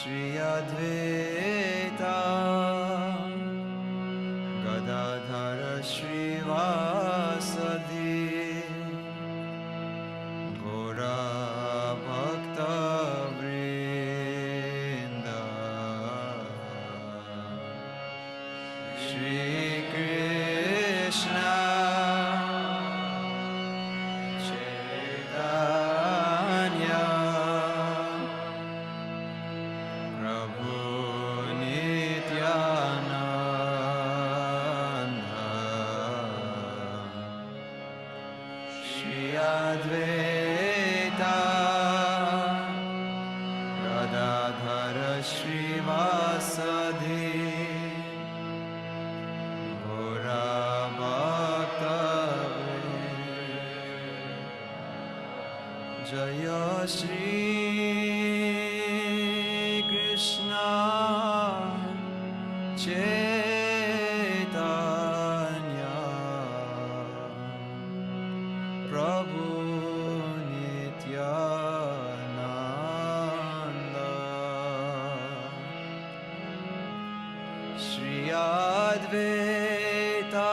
Shri Advaita Gadadhara Srivasadi Gora Bhakta Vrinda Shri Krishna Chaitanya Prabhu Nithyananda Shri Advaita Gadadhara Srivasadi Gora Bhakta Jaya Shri Krishna Chaitanya Prabhu Nithyananda Shri Advaita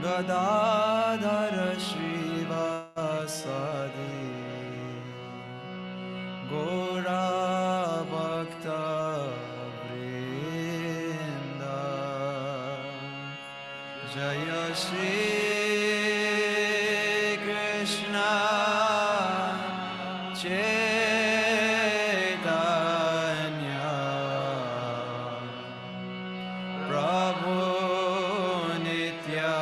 Gadadhara Srivasadi Gora Bhakta Vrinda Jaya Shri Krishna Chaitanya Prabhu Nithyananda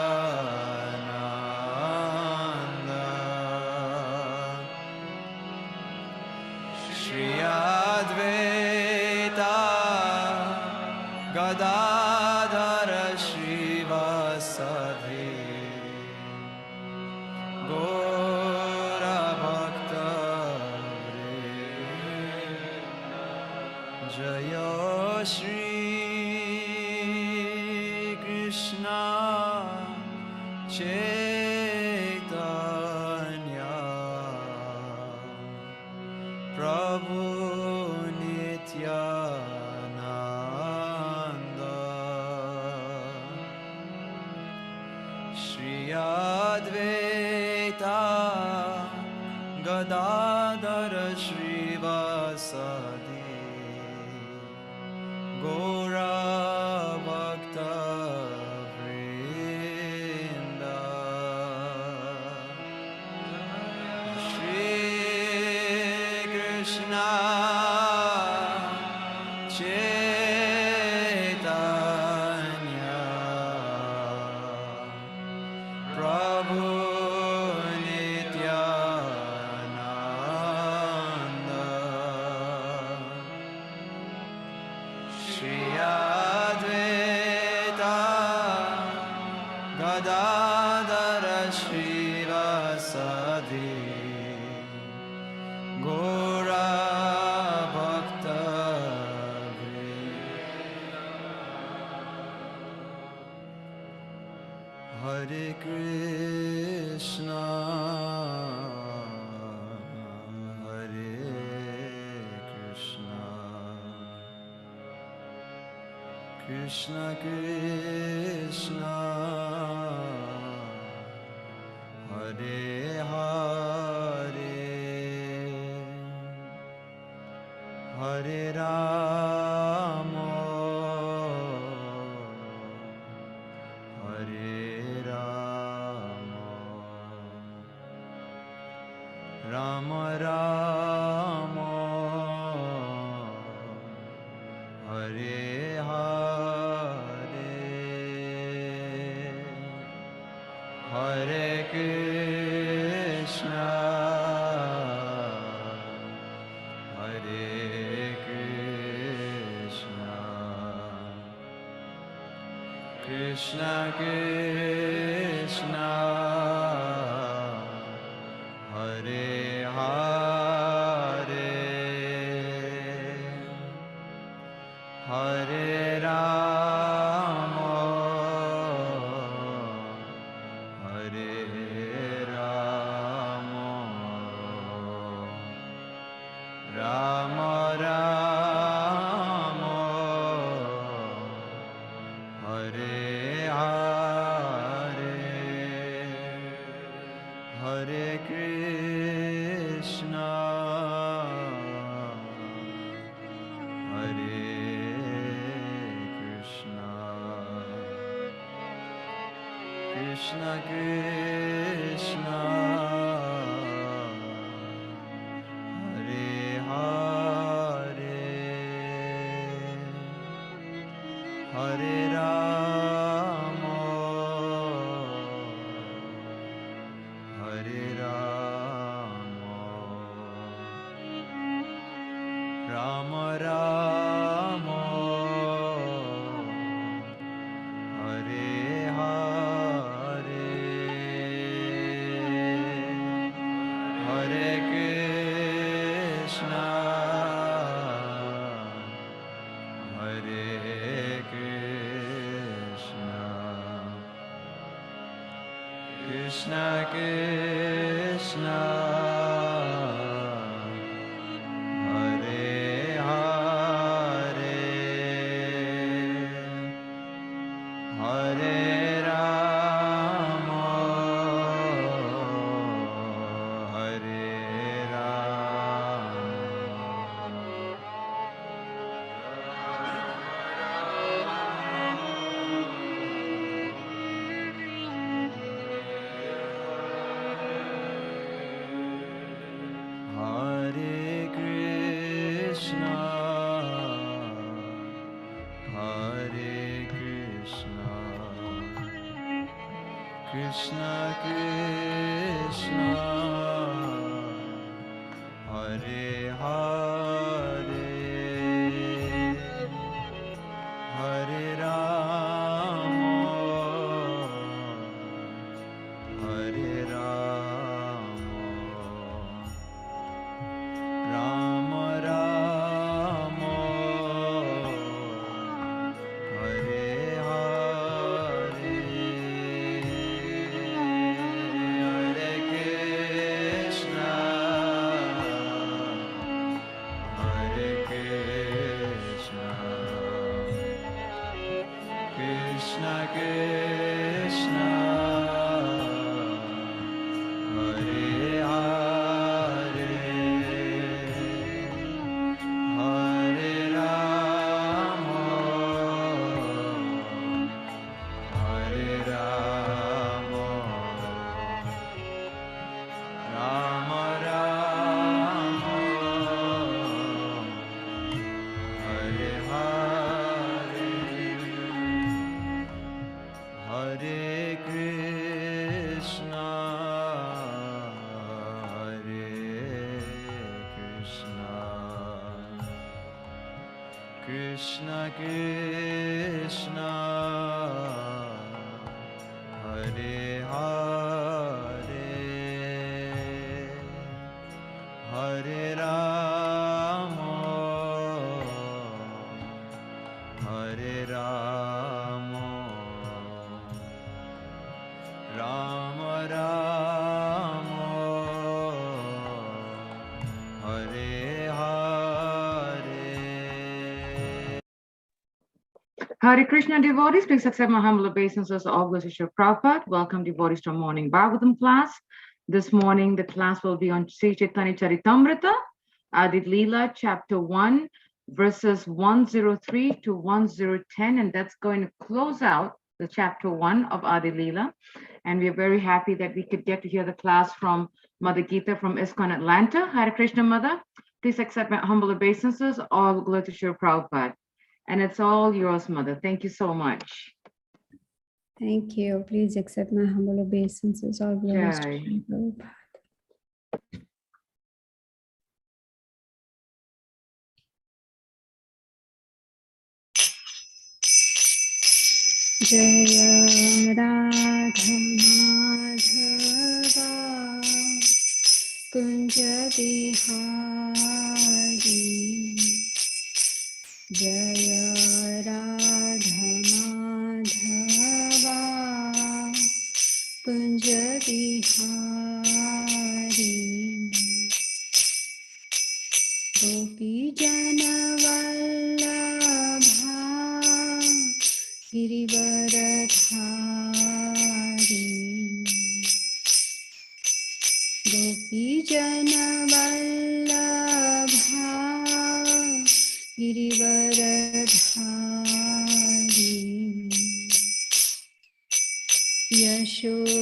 Shri Advaita Gadadhara Srivasadi Gora Bhakta Vrinda Jaya Shri Krishna Chaitanya Prabhu Nithyananda Shri Advaita Gadadhara Srivasadi Gora Bhakta Vrinda Shri Krishna Chaitanya Prabhu Nithyananda Shri Advaita Gadadhara Srivasadi Gora Bhakta Vrinda Hare Krishna Hare Krishna Krishna Krishna Hare Hare Hare Rama Hare Rama Rama Rama Hare Hare Hare Krishna Hare Krishna Krishna Krishna Hare Hare Hare Rama Hare Rama Rama Rama Hare Hare Krishna Hare Krishna Krishna Krishna Hare Hare Hare Rama Hare Rama Rama Rama Hare Hare Hare Krishna Hare Krishna Krishna Krishna Hare Hare Hare Rama Hare Rama Hare Krishna Hare Krishna Krishna Krishna Hare Hare Hare Rama Hare Rama Rama Rama Hare Hare Hare Krishna Hare Krishna Krishna Krishna Hare Hare Hare Rama Hare Rama Rama Rama Hare Hare Hare Krishna Hare Krishna Krishna Krishna Hare Hare Hare Rama Hare Rama Rama Rama Hare Hare Hare Krishna devotees, please accept my humble obeisances. All glories to Srila Prabhupada. Welcome devotees to our morning Bhagavatam class. This morning the class will be on Sri Caitanya Caritamrta, Adi-Lila chapter 1, verses 103 to 1010, and that's going to close out the chapter 1 of Adi-Lila. And we are very happy that we could get to hear the class from Mother Gita from ISKCON Atlanta. Hare Krishna Mother, please accept my humble obeisances. All glory to Srila Prabhupada. And it's all yours, Mother. Thank you so much. Thank you. Please accept my humble obeisances. All glories to Jai. Srila Prabhupada. Jaya Radha Madhava Kunja Vihari Jaya Radha Madhava Kunja Vihari Gopi Jana Vallabha Girivardhari गोपीजनवल्लभा Girivardhari यशोदनन्दन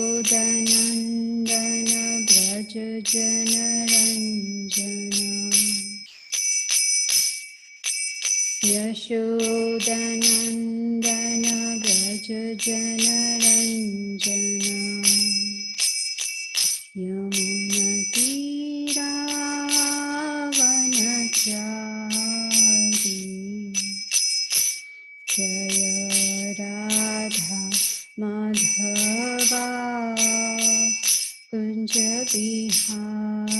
Vraj जनरञ्जना यशोदनन्दन Vraj जनरञ्जना यमुनतीरावनचारी जय राधा माधवा कुञ्ज बिहारी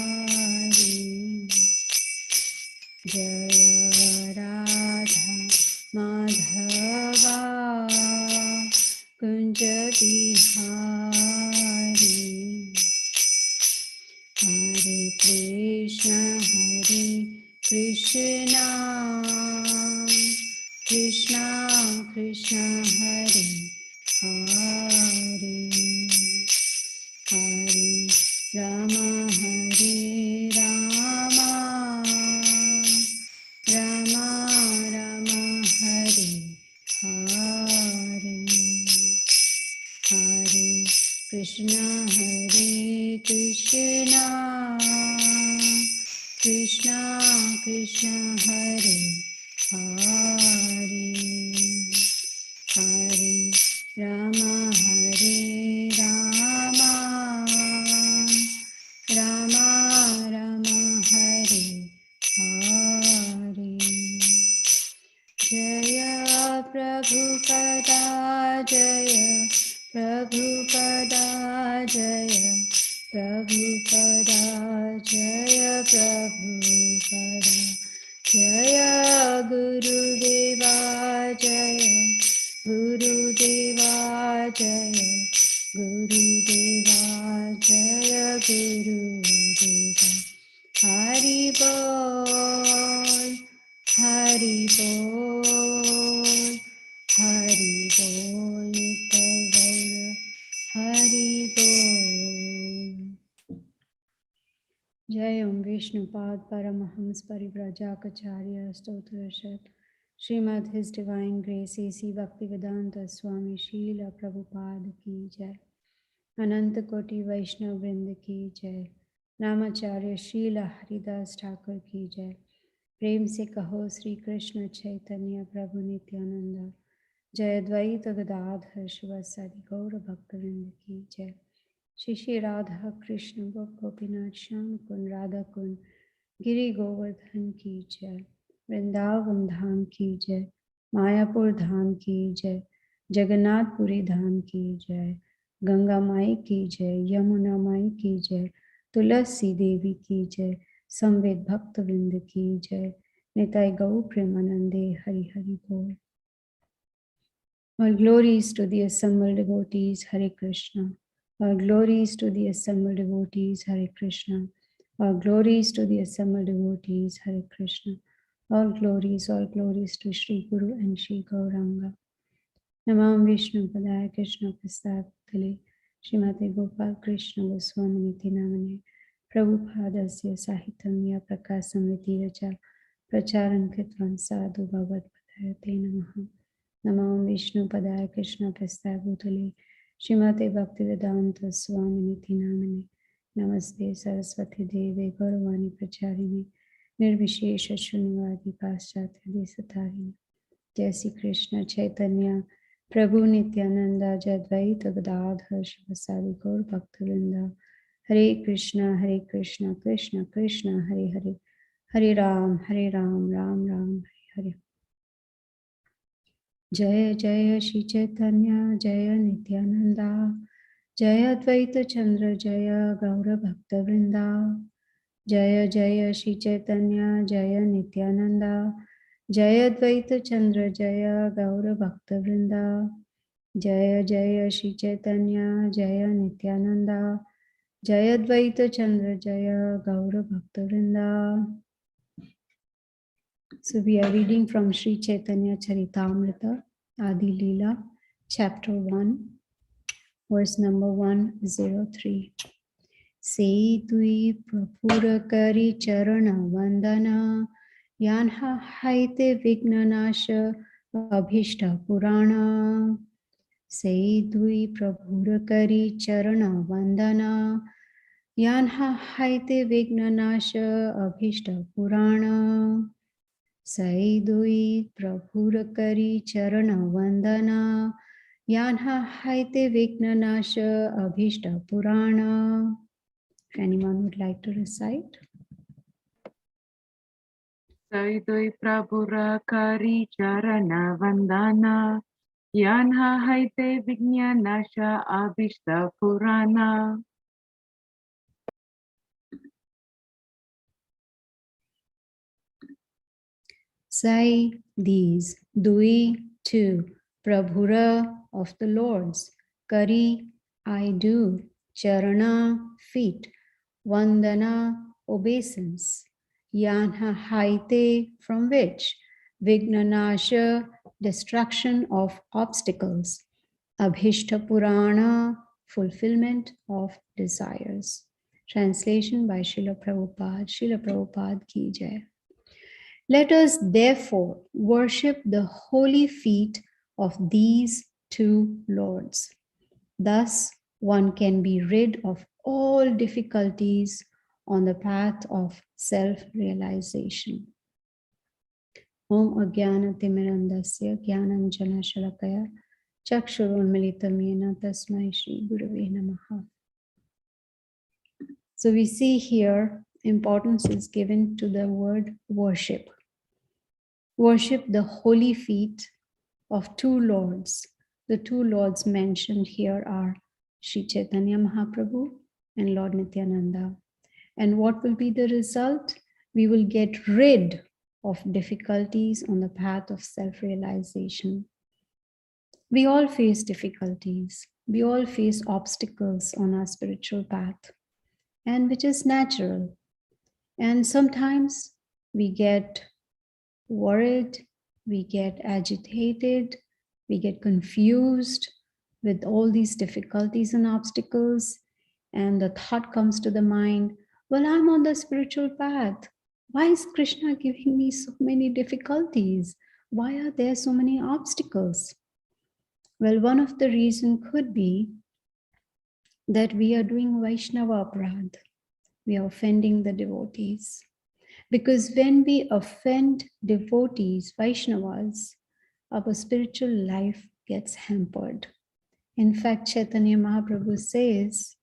जय राधा माधवा कुञ्ज बिहारी हरे कृष्ण कृष्ण कृष्ण हरे हरे हरे राम राम राम हरे हरे हरे कृष्ण कृष्ण कृष्ण हरे हरे हरे राम राम राम हरे हरे जय प्रभुपदा जय प्रभुपदा जय प्रभुपदा जय प्रभुपदा जय गुरुदेवा जय गुरुदेवा जय गुरुदेवा जय गुरुदेवा हरि बोल हरि बोल हरि बोल नित्य गौर हरि बोल। जय ओम विष्णुपाद परमहंस परिव्राजकाचार्य स्तोत्रषट श्रीमद् his divine grace A C Bhaktivedanta Swami Srila Prabhupada की जय। अनंत कोटि वैष्णव वृंद की जय। रामाचार्य शील हरिदास ठाकुर की जय। प्रेम से कहो श्री कृष्ण चैतन्य प्रभु नित्यानंद जय। द्वैत गदाधर शिवासादि गौर भक्तवृंद की जय। श्री श्री राधा कृष्ण गोपीनाथ श्याम कुंड राधा कुंड गिरि गोवर्धन की जय। वृंदावन धाम की जय। मायापुर धाम की जय। जगन्नाथपुरी धाम की जय। गंगा माई की जय। यमुना माई की जय। तुलसी देवी की जय। संवेद भक्त वृंद की जय। निताय गौ प्रेमानंदे हरि हरि बोल। All glories to the assembled devotees, Hare Krishna. All glories to the assembled devotees, Hare Krishna. All glories to the assembled devotees, Hare Krishna. All glories to Shri Guru and Shri Gauranga. Namam Vishnu Padaya Krishna Prasthapatale Srimate Gopal Krishna Goswami Niti Namane Prabhupadasya Sahitamya Prakasamriti Racha Pracharan Kritvan Sadhu Bhagavad Padayate Namaha. Namam Vishnu Padaya Krishna Prasthapatale Srimate Bhaktivedanta Swami Niti Namane Namaste Saraswati Deve Gauravani Pracharine Nirvishesha Shunyavadi Paschatya Desatarine. जय श्री कृष्ण चैतन्य प्रभु नित्यानंद जय द्वैत गदाधर शिवसादि गौर भक्तवृंद। हरे कृष्ण कृष्ण कृष्ण हरे हरे हरे राम राम राम हरे हरे। जय जय श्री चैतन्य जय नित्यानंद जय द्वैत चंद्र जय गौर भक्तवृंद। जय जय श्री चैतन्य जय नित्यानंद जय द्वैत चंद्र जय गौर भक्तवृंद। जय जय श्री चैतन्य जय नित्यानंद जय द्वैत चंद्र जय गौर भक्तवृंद। So we are reading from Sri Caitanya Charitamrta, Adi-Lila, Chapter 1, verse number 103. Se tui prapura kari charana vandana yanha haite vignanasha abhishta purana. Se tui prapura kari charana vandana yanha haite vignanasha abhishta purana. Sai dui prabhura kari charana vandana yanha haite vignanasha abhishta purana. If anyone would like to recite. Saidoi Prabhura Kari Charana Vandana Yanha Haite Vijnanasha Abhishta Purana. Say these, Dui, two, Prabhura of the Lords, Kari, I do, Charana, feet, Vandana, obeisance, Yanha Haite, from which, Vignanasha, destruction of obstacles, Abhishta Purana, fulfillment of desires. Translation by Srila Prabhupada. Srila Prabhupada ki jai. Let us therefore worship the holy feet of these two lords. Thus, one can be rid of all difficulties on the path of self-realization. Om Ajnana Timirandasya Jnananjana Shalakaya Chakshurunmilitam Yena Tasmai Shri Gurave Namaha. So we see here importance is given to the word worship. Worship the holy feet of two lords. The two lords mentioned here are Sri Caitanya Mahaprabhu and Lord Nithyananda. And what will be the result? We will get rid of difficulties on the path of self-realization. We all face difficulties. We all face obstacles on our spiritual path, and which is natural. And sometimes we get worried, we get agitated, we get confused with all these difficulties and obstacles, and the thought comes to the mind, well, I'm on the spiritual path. Why is Krishna giving me so many difficulties? Why are there so many obstacles? Well, one of the reasons could be that we are doing Vaishnava aparadha. We are offending the devotees. Because when we offend devotees, Vaishnavas, our spiritual life gets hampered. In fact, Chaitanya Mahaprabhu says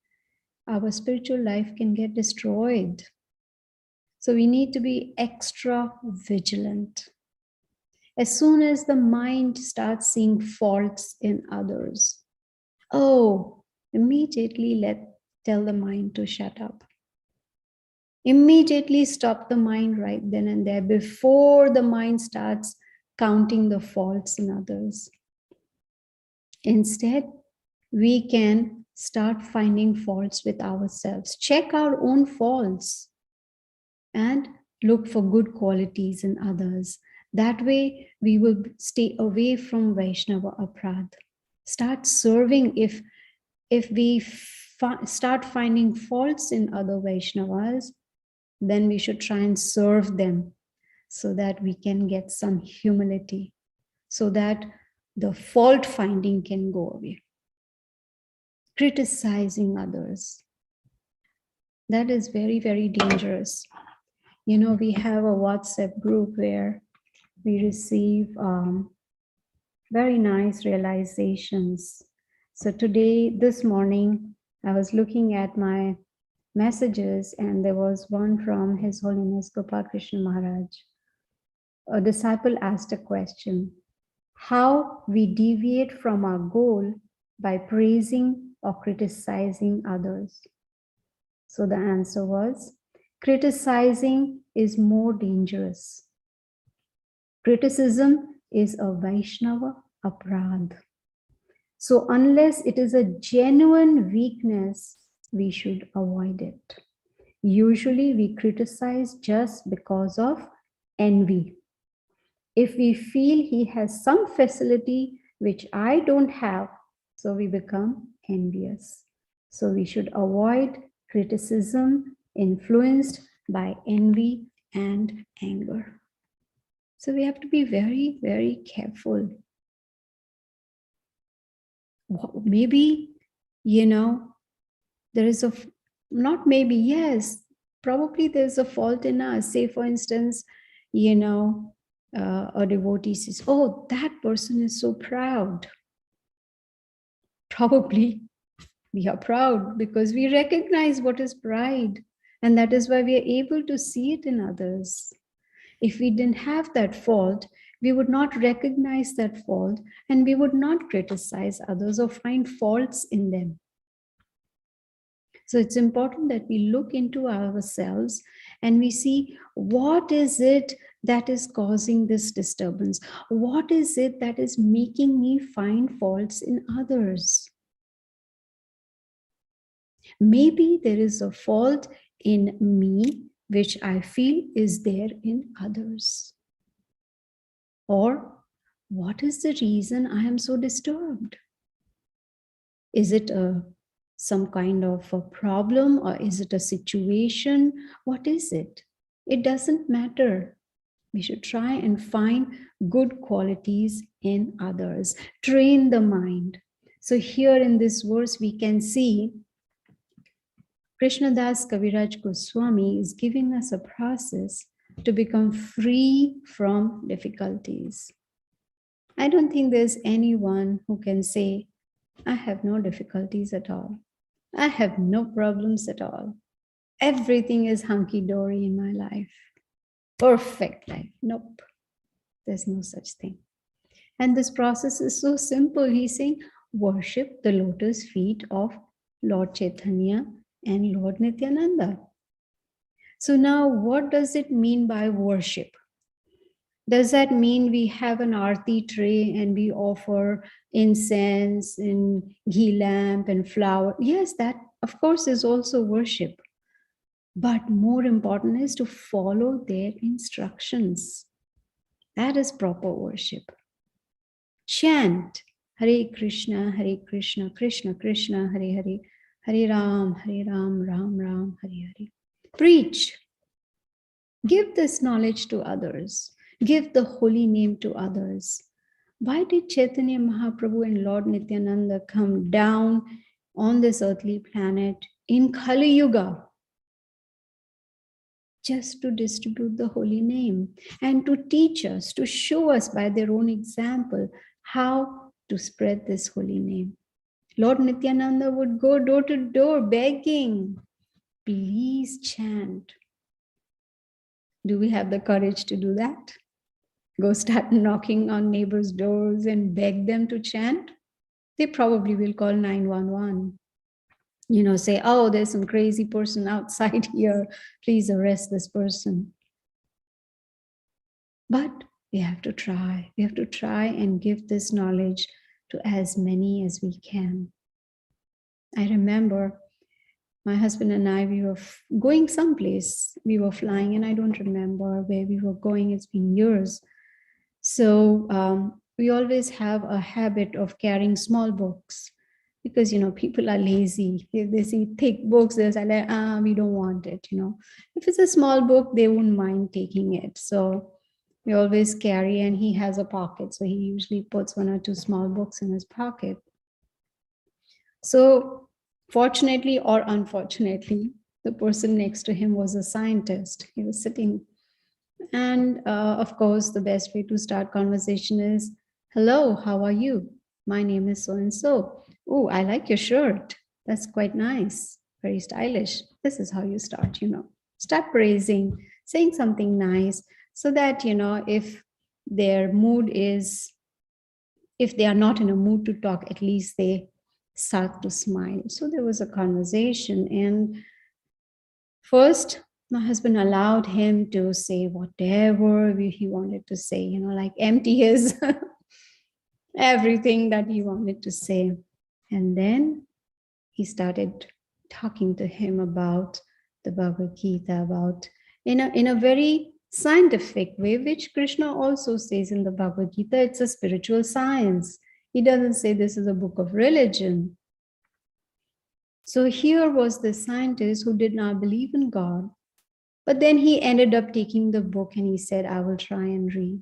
our spiritual life can get destroyed. So we need to be extra vigilant. As soon as the mind starts seeing faults in others, immediately tell the mind to shut up. Immediately stop the mind right then and there before the mind starts counting the faults in others. Instead, we can start finding faults with ourselves. Check our own faults and look for good qualities in others. That way, we will stay away from Vaishnava aparadha. Start serving. If we start finding faults in other Vaishnavas, then we should try and serve them so that we can get some humility, so that the fault finding can go away. Criticizing others, that is very, very dangerous. You know, we have a WhatsApp group where we receive very nice realizations. So this morning, I was looking at my messages, and there was one from His Holiness Gopal Krishna Maharaj. A disciple asked a question: how we deviate from our goal by praising or criticizing others. So the answer was, criticizing is more dangerous. Criticism is a Vaishnava aparadha. So unless it is a genuine weakness, we should avoid it. Usually we criticize just because of envy. If we feel he has some facility which I don't have. So we become envious. So we should avoid criticism influenced by envy and anger. So we have to be very, very careful. Maybe, there is not maybe, yes, probably there's a fault in us. Say, for instance, a devotee says, oh, that person is so proud. Probably we are proud because we recognize what is pride. And that is why we are able to see it in others. If we didn't have that fault, we would not recognize that fault and we would not criticize others or find faults in them. So it's important that we look into ourselves and we see what is it that is causing this disturbance? What is it that is making me find faults in others? Maybe there is a fault in me which I feel is there in others. Or what is the reason I am so disturbed? Is it some kind of a problem, or is it a situation? What is it? It doesn't matter. We should try and find good qualities in others. Train the mind. So here in this verse, we can see Krishnadas Kaviraj Goswami is giving us a process to become free from difficulties. I don't think there's anyone who can say, I have no difficulties at all. I have no problems at all. Everything is hunky-dory in my life. Perfect life. Nope. There's no such thing. And this process is so simple. He's saying, worship the lotus feet of Lord Caitanya and Lord Nithyananda. So now what does it mean by worship? Does that mean we have an arti tray and we offer incense and ghee lamp and flower? Yes, that of course is also worship. But more important is to follow their instructions. That is proper worship. Chant Hare Krishna, Krishna Krishna, Hare Hare, Hare Ram, Ram Ram, Hare Hare. Preach. Give this knowledge to others. Give the holy name to others. Why did Chaitanya Mahaprabhu and Lord Nithyananda come down on this earthly planet in Kali Yuga? Just to distribute the holy name and to teach us, to show us by their own example how to spread this holy name. Lord Nithyananda would go door to door begging, please chant. Do we have the courage to do that? Go start knocking on neighbors' doors and beg them to chant? They probably will call 911. Say, oh, there's some crazy person outside here. Please arrest this person. But we have to try. We have to try and give this knowledge to as many as we can. I remember my husband and I, we were going someplace. We were flying and I don't remember where we were going. It's been years. So we always have a habit of carrying small books because, people are lazy. If they see thick books, they're like, we don't want it, If it's a small book, they won't mind taking it. So we always carry, and he has a pocket. So he usually puts 1 or 2 small books in his pocket. So fortunately or unfortunately, the person next to him was a scientist. He was sitting. And of course, the best way to start conversation is, hello, how are you? My name is so-and-so. Oh, I like your shirt. That's quite nice. Very stylish. This is how you start, Start praising, saying something nice so that, if their mood is, if they are not in a mood to talk, at least they start to smile. So there was a conversation, and first my husband allowed him to say whatever he wanted to say, like empty his everything that he wanted to say. And then he started talking to him about the Bhagavad Gita, about in a very scientific way, which Krishna also says in the Bhagavad Gita. It's a spiritual science. He doesn't say this is a book of religion. So here was the scientist who did not believe in God, but then he ended up taking the book and he said, I will try and read.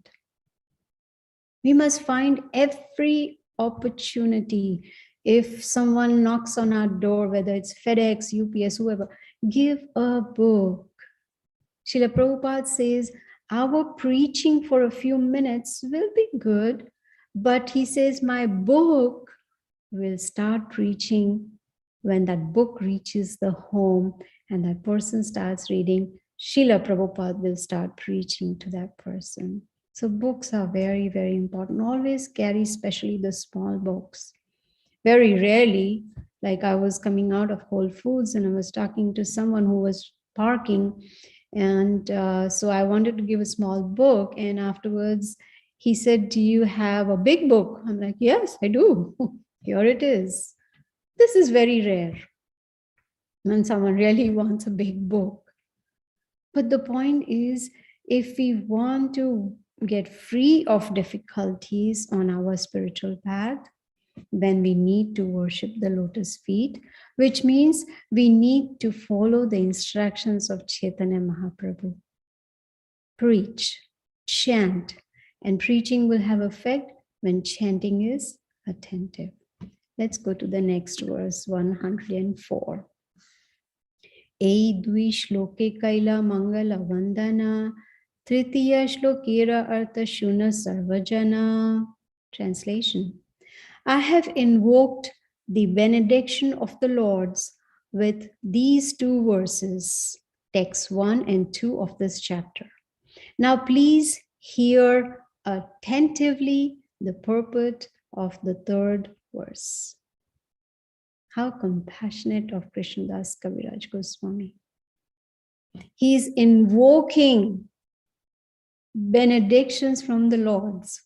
We must find every opportunity. If someone knocks on our door, whether it's FedEx, UPS, whoever, give a book. Srila Prabhupada says, our preaching for a few minutes will be good, but he says, my book will start preaching when that book reaches the home and that person starts reading. Srila Prabhupada will start preaching to that person. So books are very, very important. Always carry, especially the small books. Very rarely, like I was coming out of Whole Foods and I was talking to someone who was parking, and so I wanted to give a small book, and afterwards he said, do you have a big book? I'm like, yes, I do. Here it is. This is very rare when someone really wants a big book. But the point is, if we want to get free of difficulties on our spiritual path, then we need to worship the lotus feet, which means we need to follow the instructions of Chaitanya Mahaprabhu. Preach, chant, and preaching will have effect when chanting is attentive. Let's go to the next verse, 104. Ei dvi shloke kaila mangala vandana, tritiya shlokera artha shuna sarvajana. Translation. I have invoked the benediction of the Lords with these two verses, text 1 and 2 of this chapter. Now please hear attentively the purport of the third verse. How compassionate of Krishnadas Kaviraj Goswami. He is invoking benedictions from the Lords,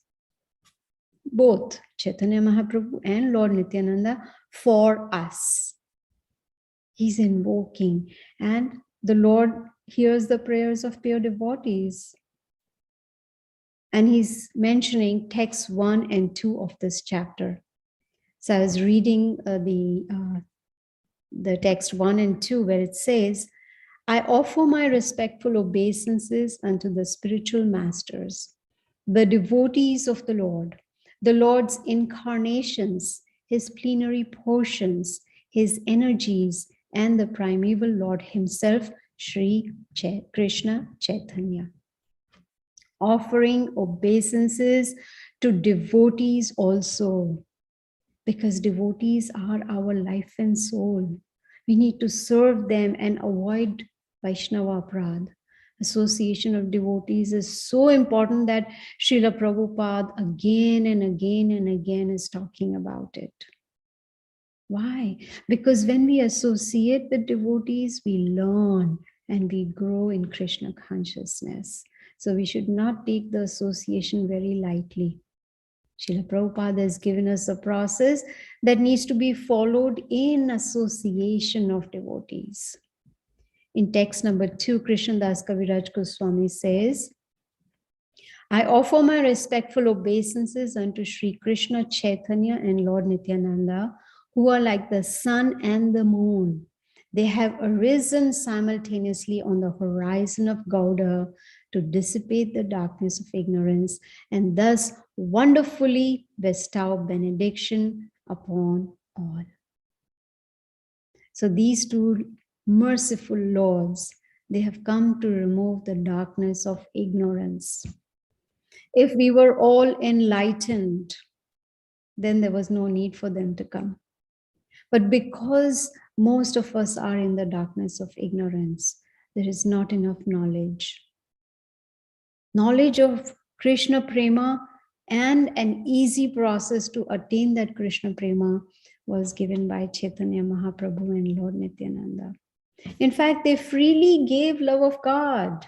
both Chaitanya Mahaprabhu and Lord Nithyananda, for us. He's invoking, and the Lord hears the prayers of pure devotees. And he's mentioning text 1 and 2 of this chapter. So I was reading the text 1 and 2 where it says, I offer my respectful obeisances unto the spiritual masters, the devotees of the Lord's incarnations, his plenary portions, his energies, and the primeval Lord himself, Sri Krishna Chaitanya. Offering obeisances to devotees also, because devotees are our life and soul. We need to serve them and avoid Vaishnava Prad. Association of devotees is so important that Srila Prabhupada again and again and again is talking about it. Why? Because when we associate with devotees, we learn and we grow in Krishna consciousness. So we should not take the association very lightly. Srila Prabhupada has given us a process that needs to be followed in association of devotees. In text number 2, Krishnadas Kaviraj Goswami says, I offer my respectful obeisances unto Sri Krishna Chaitanya and Lord Nithyananda, who are like the sun and the moon. They have arisen simultaneously on the horizon of Gauda to dissipate the darkness of ignorance and thus wonderfully bestow benediction upon all. So these two merciful lords, they have come to remove the darkness of ignorance. If we were all enlightened, then there was no need for them to come. But because most of us are in the darkness of ignorance, there is not enough knowledge. Knowledge of Krishna Prema and an easy process to attain that Krishna Prema was given by Chaitanya Mahaprabhu and Lord Nithyananda. In fact, they freely gave love of God.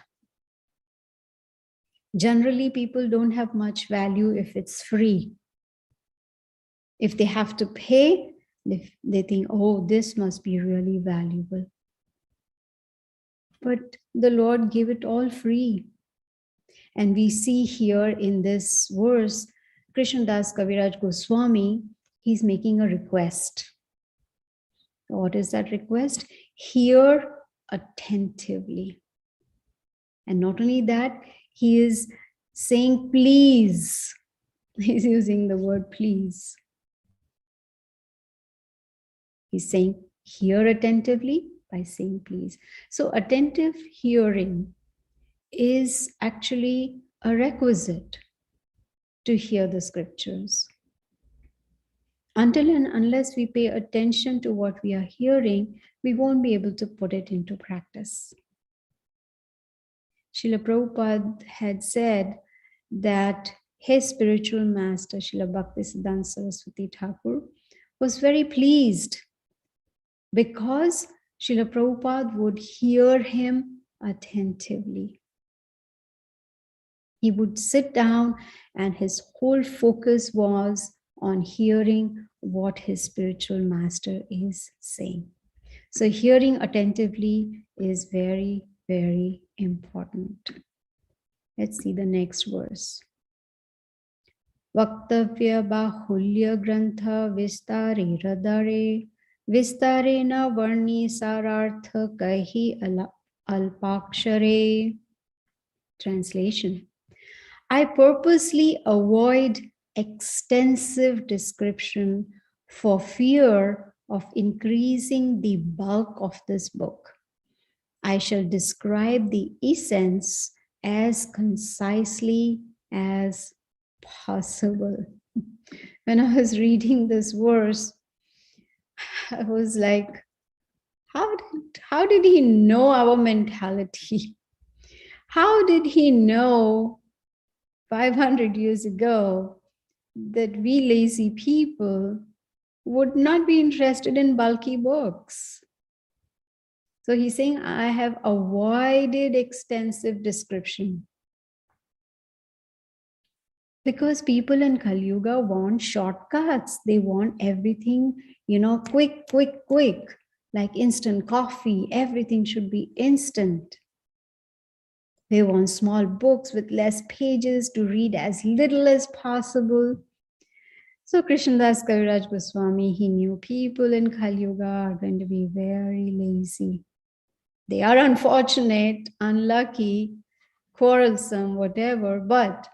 Generally, people don't have much value if it's free. If they have to pay, they think, oh, this must be really valuable. But the Lord gave it all free. And we see here in this verse Krishnadas Kaviraj Goswami, he's making a request. What is that request? Hear attentively. And not only that, he is saying please. He's using the word please. He's saying hear attentively by saying please. So attentive hearing is actually a requisite to hear the scriptures. Until and unless we pay attention to what we are hearing, we won't be able to put it into practice. Srila Prabhupada had said that his spiritual master, Srila Bhaktisiddhanta Saraswati Thakur, was very pleased because Srila Prabhupada would hear him attentively. He would sit down and his whole focus was on hearing what his spiritual master is saying. So hearing attentively is very, very important. Let's see the next verse. Vaktavya bahulya grantha vistare radare vistare na varni sarartha kahi alpakshare. Translation. I purposely avoid extensive description for fear of increasing the bulk of this book. I shall describe the essence as concisely as possible. When I was reading this verse, I was like, how did he know our mentality? How did he know 500 years ago that we lazy people would not be interested in bulky books? So he's saying, I have avoided extensive description. Because people in Kali Yuga want shortcuts. They want everything, quick, quick, quick. Like instant coffee, everything should be instant. They want small books with less pages to read as little as possible. So Krishnadas Kaviraj Goswami, he knew people in Kali Yuga are going to be very lazy. They are unfortunate, unlucky, quarrelsome, whatever, but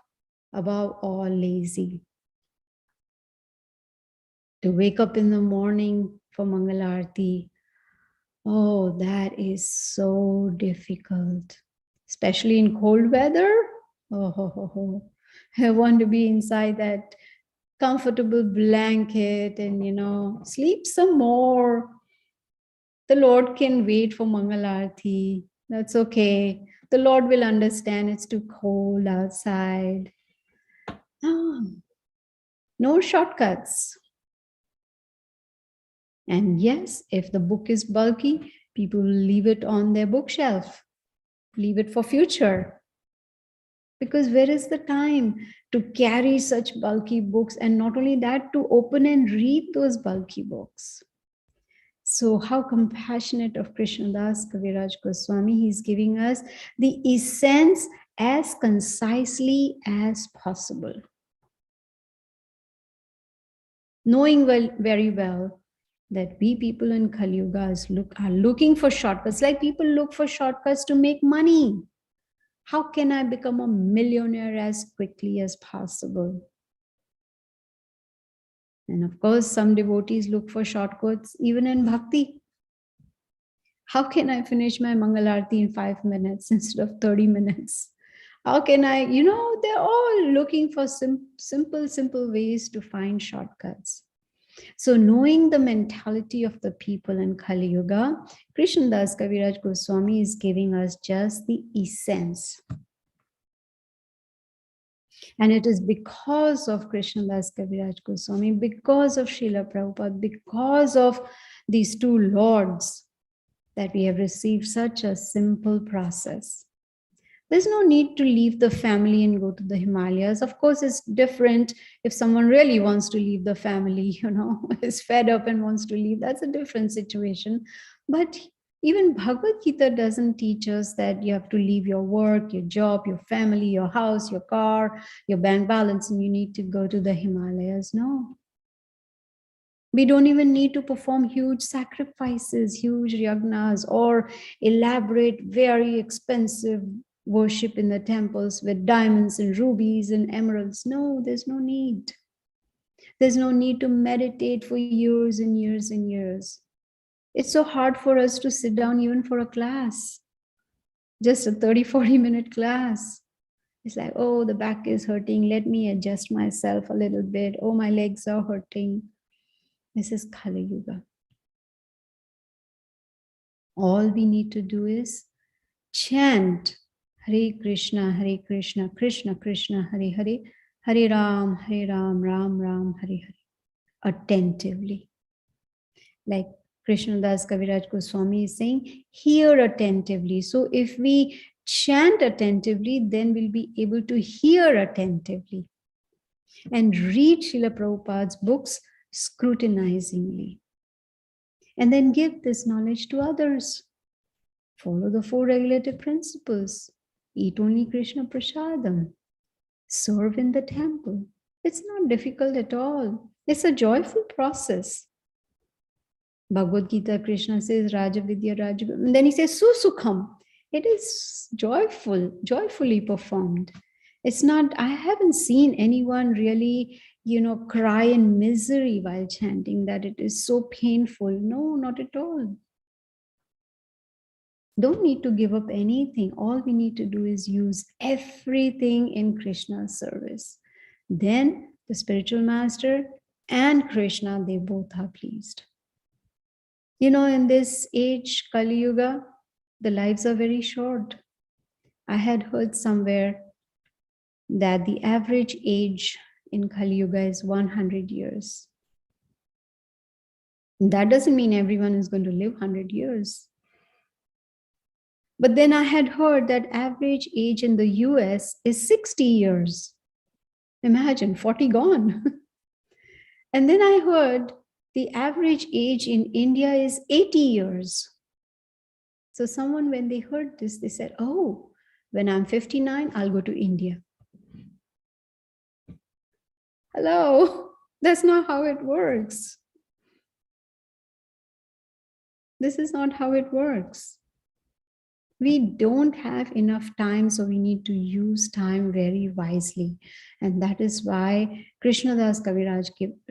above all lazy. To wake up in the morning for Mangalarti, oh, that is so difficult. Especially in cold weather. I want to be inside that comfortable blanket and, sleep some more. The Lord can wait for Mangalarti. That's okay. The Lord will understand it's too cold outside. No shortcuts. And yes, if the book is bulky, people will leave it on their bookshelf. Leave it for future. Because where is the time to carry such bulky books, and not only that, to open and read those bulky books? So how compassionate of Krishnadas Kaviraj Goswami, he's giving us the essence as concisely as possible. Knowing very well that we people in Kali Yuga are looking for shortcuts, like people look for shortcuts to make money. How can I become a millionaire as quickly as possible? And of course, some devotees look for shortcuts even in bhakti. How can I finish my Mangalarti in 5 minutes instead of 30 minutes? How can I, they're all looking for simple ways to find shortcuts. So knowing the mentality of the people in Kali Yuga, Krishnadas Kaviraj Goswami is giving us just the essence. And it is because of Krishnadas Kaviraj Goswami, because of Srila Prabhupada, because of these two lords that we have received such a simple process. There's no need to leave the family and go to the Himalayas. Of course, it's different if someone really wants to leave the family, is fed up and wants to leave. That's a different situation. But Even Bhagavad Gita doesn't teach us that you have to leave your work, your job, your family, your house, your car, your bank balance, and you need to go to the Himalayas. No. We don't even need to perform huge sacrifices, huge yagnas, or elaborate, very expensive worship in the temples with diamonds and rubies and emeralds. No, there's no need. There's no need to meditate for years and years and years. It's so hard for us to sit down even for a class, just a 30-40 minute class. It's like, oh, the back is hurting. Let me adjust myself a little bit. Oh, my legs are hurting. This is Kali Yuga. All we need to do is chant Hare Krishna, Krishna Krishna, Hare Hare, Hare Ram, Ram Ram, Hare Hare, attentively. Like Krishnadas Kaviraj Goswami is saying, hear attentively. So if we chant attentively, then we'll be able to hear attentively and read Srila Prabhupada's books scrutinizingly. And then give this knowledge to others. Follow the 4 regulative principles. Eat only Krishna Prasadam. Serve in the temple. It's not difficult at all. It's a joyful process. Bhagavad Gita, Krishna says, Raja Vidya, Raja. And then he says, Susukham. It is joyful, joyfully performed. It's not, I haven't seen anyone really, cry in misery while chanting, that it is so painful. No, not at all. Don't need to give up anything. All we need to do is use everything in Krishna's service. Then the spiritual master and Krishna, they both are pleased. In this age, Kali Yuga, the lives are very short. I had heard somewhere that the average age in Kali Yuga is 100 years. That doesn't mean everyone is going to live 100 years. But then I had heard that average age in the US is 60 years. Imagine, 40 gone. And then I heard the average age in India is 80 years. So someone, when they heard this, they said, oh, when I'm 59, I'll go to India. Hello, that's not how it works. This is not how it works. We don't have enough time, so we need to use time very wisely. And that is why Krishnadas Kaviraj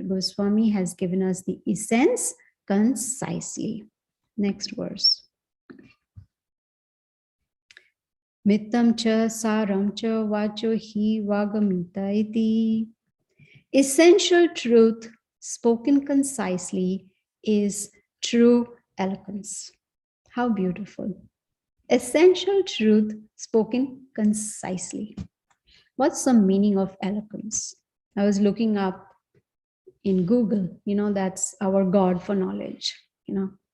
Goswami has given us the essence concisely. Next verse. Mittam cha saram cha vacho hi vagamita iti. Essential truth spoken concisely is true eloquence. How beautiful. Essential truth spoken concisely. What's the meaning of eloquence? I was looking up in Google, that's our God for knowledge.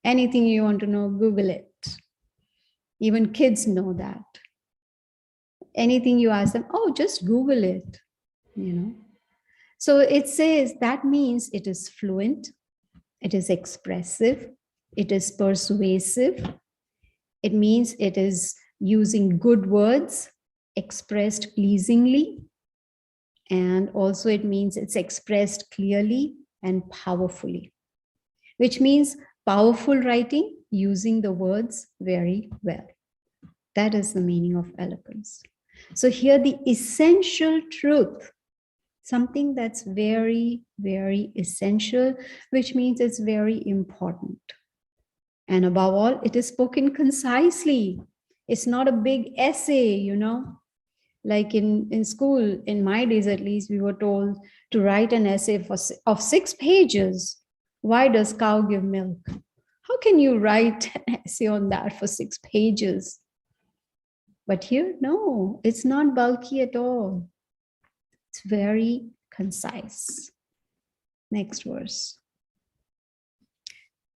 Anything you want to know, Google it. Even kids know that. Anything you ask them, oh, just Google it, So it says that means it is fluent, it is expressive, it is persuasive. It means it is using good words expressed pleasingly. And also it means it's expressed clearly and powerfully, which means powerful writing using the words very well. That is the meaning of eloquence. So here the essential truth, something that's very, very essential, which means it's very important. And above all, it is spoken concisely. It's not a big essay, Like in school, in my days at least, we were told to write an essay of 6 pages. Why does cow give milk? How can you write an essay on that for 6 pages? But here, no, it's not bulky at all. It's very concise. Next verse.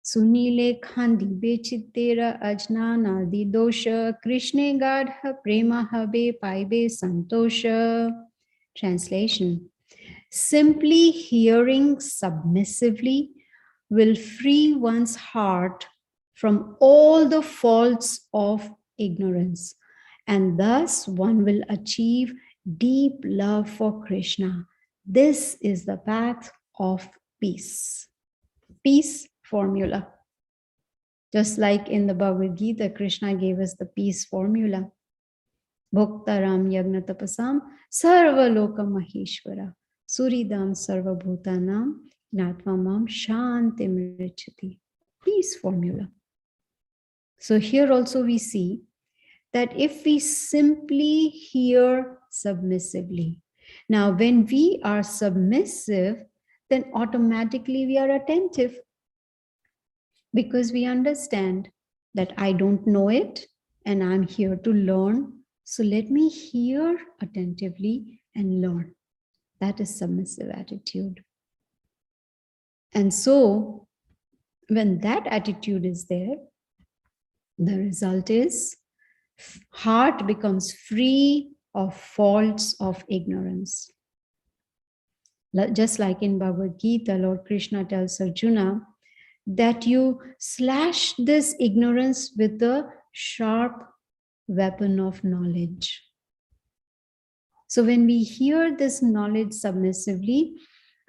Sunile khandi bechittera ajnana di dosha Krishne gadha prema habe paibe santosha. Translation. Simply hearing submissively will free one's heart from all the faults of ignorance. And thus one will achieve deep love for Krishna. This is the path of peace. Peace formula. Just like in the Bhagavad Gita, Krishna gave us the peace formula. Bhoktaram yagna tapasam sarva loka maheshwara suridam sarva bhutanam gnatva shantim richati. Peace formula. So here also we see that if we simply hear submissively. Now, when we are submissive, then automatically we are attentive because we understand that I don't know it and I'm here to learn. So let me hear attentively and learn. That is submissive attitude. And so when that attitude is there, the result is heart becomes free of faults of ignorance. Just like in Bhagavad Gita, Lord Krishna tells Arjuna that you slash this ignorance with the sharp weapon of knowledge. So when we hear this knowledge submissively,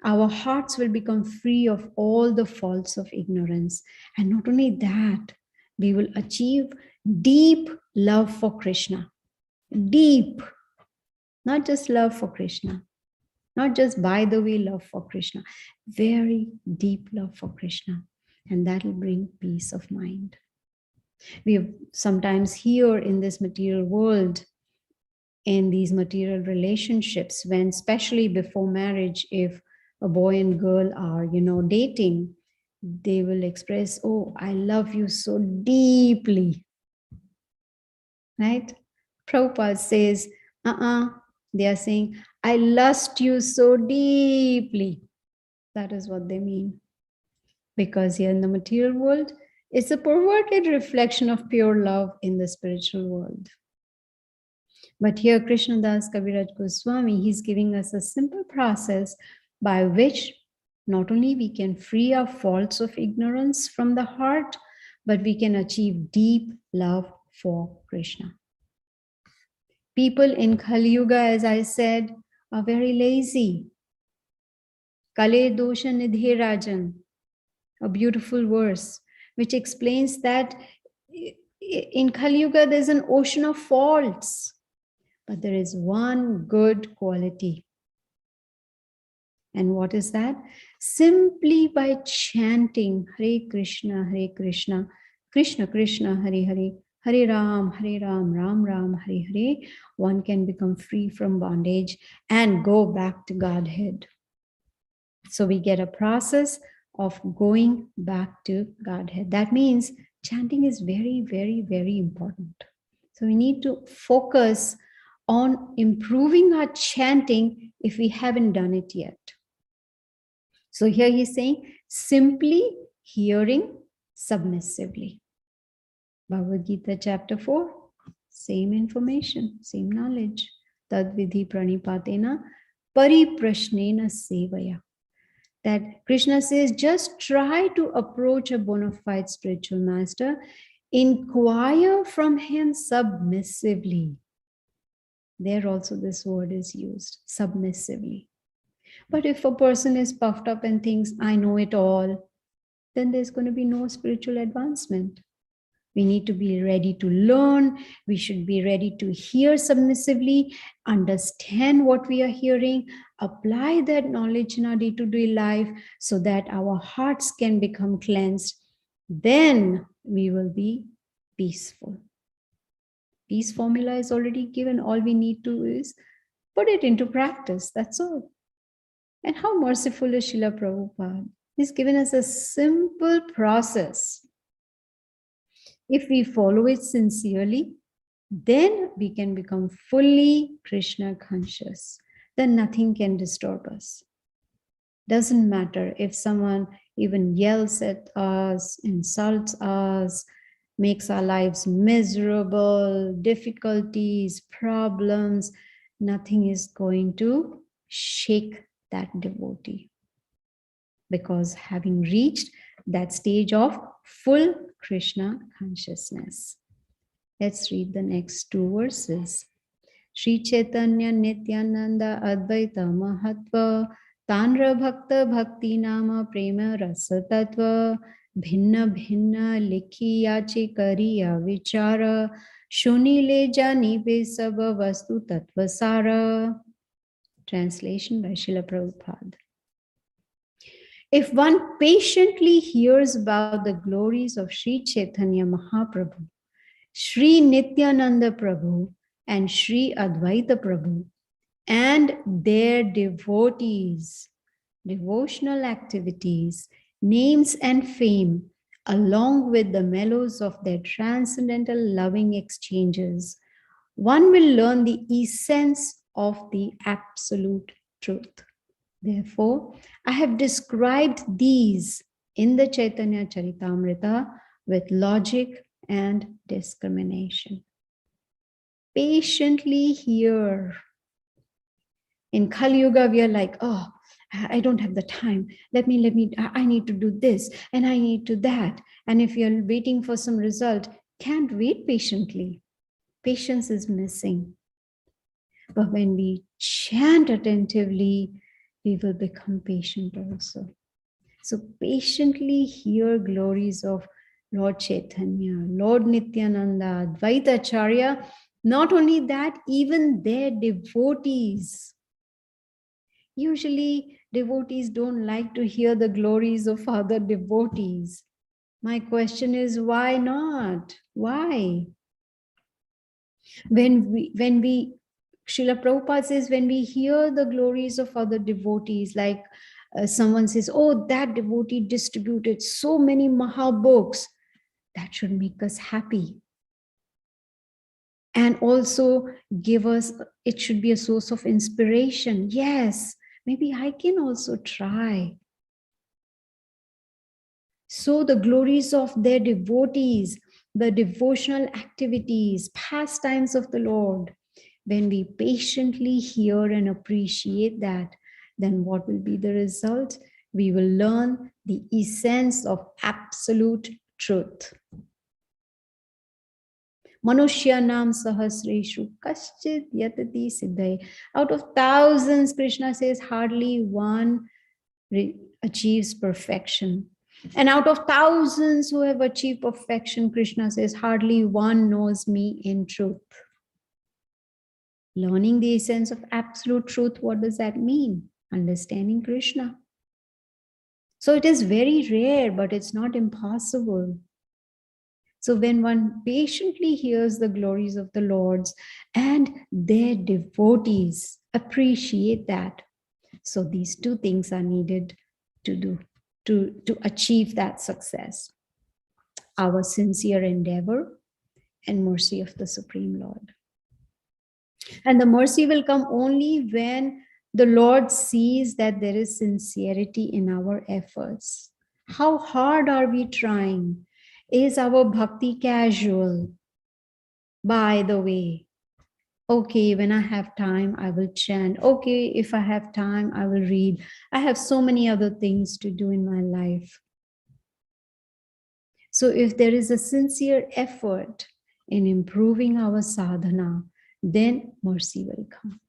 our hearts will become free of all the faults of ignorance. And not only that, we will achieve deep love for Krishna. Deep. Not just love for Krishna. Not just by the way love for Krishna. Very deep love for Krishna. And that will bring peace of mind. We sometimes hear in this material world, in these material relationships, when especially before marriage, if a boy and girl are, dating, they will express, oh, I love you so deeply. Right? Prabhupada says, they are saying, I lust you so deeply. That is what they mean. Because here in the material world, it's a perverted reflection of pure love in the spiritual world. But here, Krishnadas Kaviraj Goswami, he's giving us a simple process by which not only we can free our faults of ignorance from the heart, but we can achieve deep love for Krishna. People in Kali Yuga, as I said, are very lazy. Kale dosha nidhe rajan, a beautiful verse, which explains that in Kali Yuga there's an ocean of faults, but there is one good quality. And what is that? Simply by chanting Hare Krishna, Krishna Krishna, Hare Hare, Hare Ram, Ram Ram, Hare Hare, one can become free from bondage and go back to Godhead. So we get a process of going back to Godhead. That means chanting is very, very, very important. So we need to focus on improving our chanting if we haven't done it yet. So here he's saying, simply hearing submissively. Bhagavad Gita chapter 4, same information, same knowledge. Tad vidhi pranipatena pariprashnena sevaya. That Krishna says, just try to approach a bona fide spiritual master, inquire from him submissively. There also this word is used, submissively. But if a person is puffed up and thinks, I know it all, then there's going to be no spiritual advancement. We need to be ready to learn. We should be ready to hear submissively, understand what we are hearing, apply that knowledge in our day-to-day life so that our hearts can become cleansed. Then we will be peaceful. Peace formula is already given. All we need to is put it into practice. That's all. And how merciful is Srila Prabhupada? He's given us a simple process. If we follow it sincerely, then we can become fully Krishna conscious. Then nothing can disturb us. Doesn't matter if someone even yells at us, insults us, makes our lives miserable, difficulties, problems, nothing is going to shake that devotee. Because having reached that stage of full Krishna consciousness. Let's read the next two verses. Shri Caitanya Nithyananda Advaita Mahatva Tanra Bhakta Bhakti Nama Prema Rasa Tattva Bhinna Bhinna Likhi Yachi Kariya Vichara Shunile Jani Pe Saba Vastu Tattva Sara. Translation by Srila Prabhupada. If one patiently hears about the glories of Sri Chaitanya Mahaprabhu, Sri Nithyananda Prabhu, and Sri Advaita Prabhu, and their devotees, devotional activities, names and fame, along with the mellows of their transcendental loving exchanges, one will learn the essence of the absolute truth. Therefore, I have described these in the Caitanya Charitamrita with logic and discrimination. Patiently hear. In Kali Yuga, we are like, oh, I don't have the time. I need to do this and I need to that. And if you're waiting for some result, can't wait patiently. Patience is missing. But when we chant attentively, we will become patient also. So patiently hear glories of Lord Chaitanya, Lord Nithyananda, Advaita Acharya. Not only that, even their devotees. Usually, devotees don't like to hear the glories of other devotees. My question is, why not? Why? When we Srila Prabhupada says, when we hear the glories of other devotees, like someone says, oh, that devotee distributed so many Maha books, that should make us happy. And also give us, it should be a source of inspiration. Yes, maybe I can also try. So the glories of their devotees, the devotional activities, pastimes of the Lord, when we patiently hear and appreciate that, then what will be the result? We will learn the essence of absolute truth. Manushyanam sahasreshu kaschid yatati siddhai. Out of thousands, Krishna says, hardly one achieves perfection. And out of thousands who have achieved perfection, Krishna says, hardly one knows me in truth. Learning the essence of absolute truth, what does that mean? Understanding Krishna. So it is very rare, but it's not impossible. So when one patiently hears the glories of the Lords and their devotees, appreciate that. So these two things are needed to do, to achieve that success. Our sincere endeavor and mercy of the Supreme Lord. And the mercy will come only when the Lord sees that there is sincerity in our efforts. How hard are we trying? Is our bhakti casual? By the way, okay, when I have time, I will chant. Okay, if I have time, I will read. I have so many other things to do in my life. So if there is a sincere effort in improving our sadhana, then mercy will come.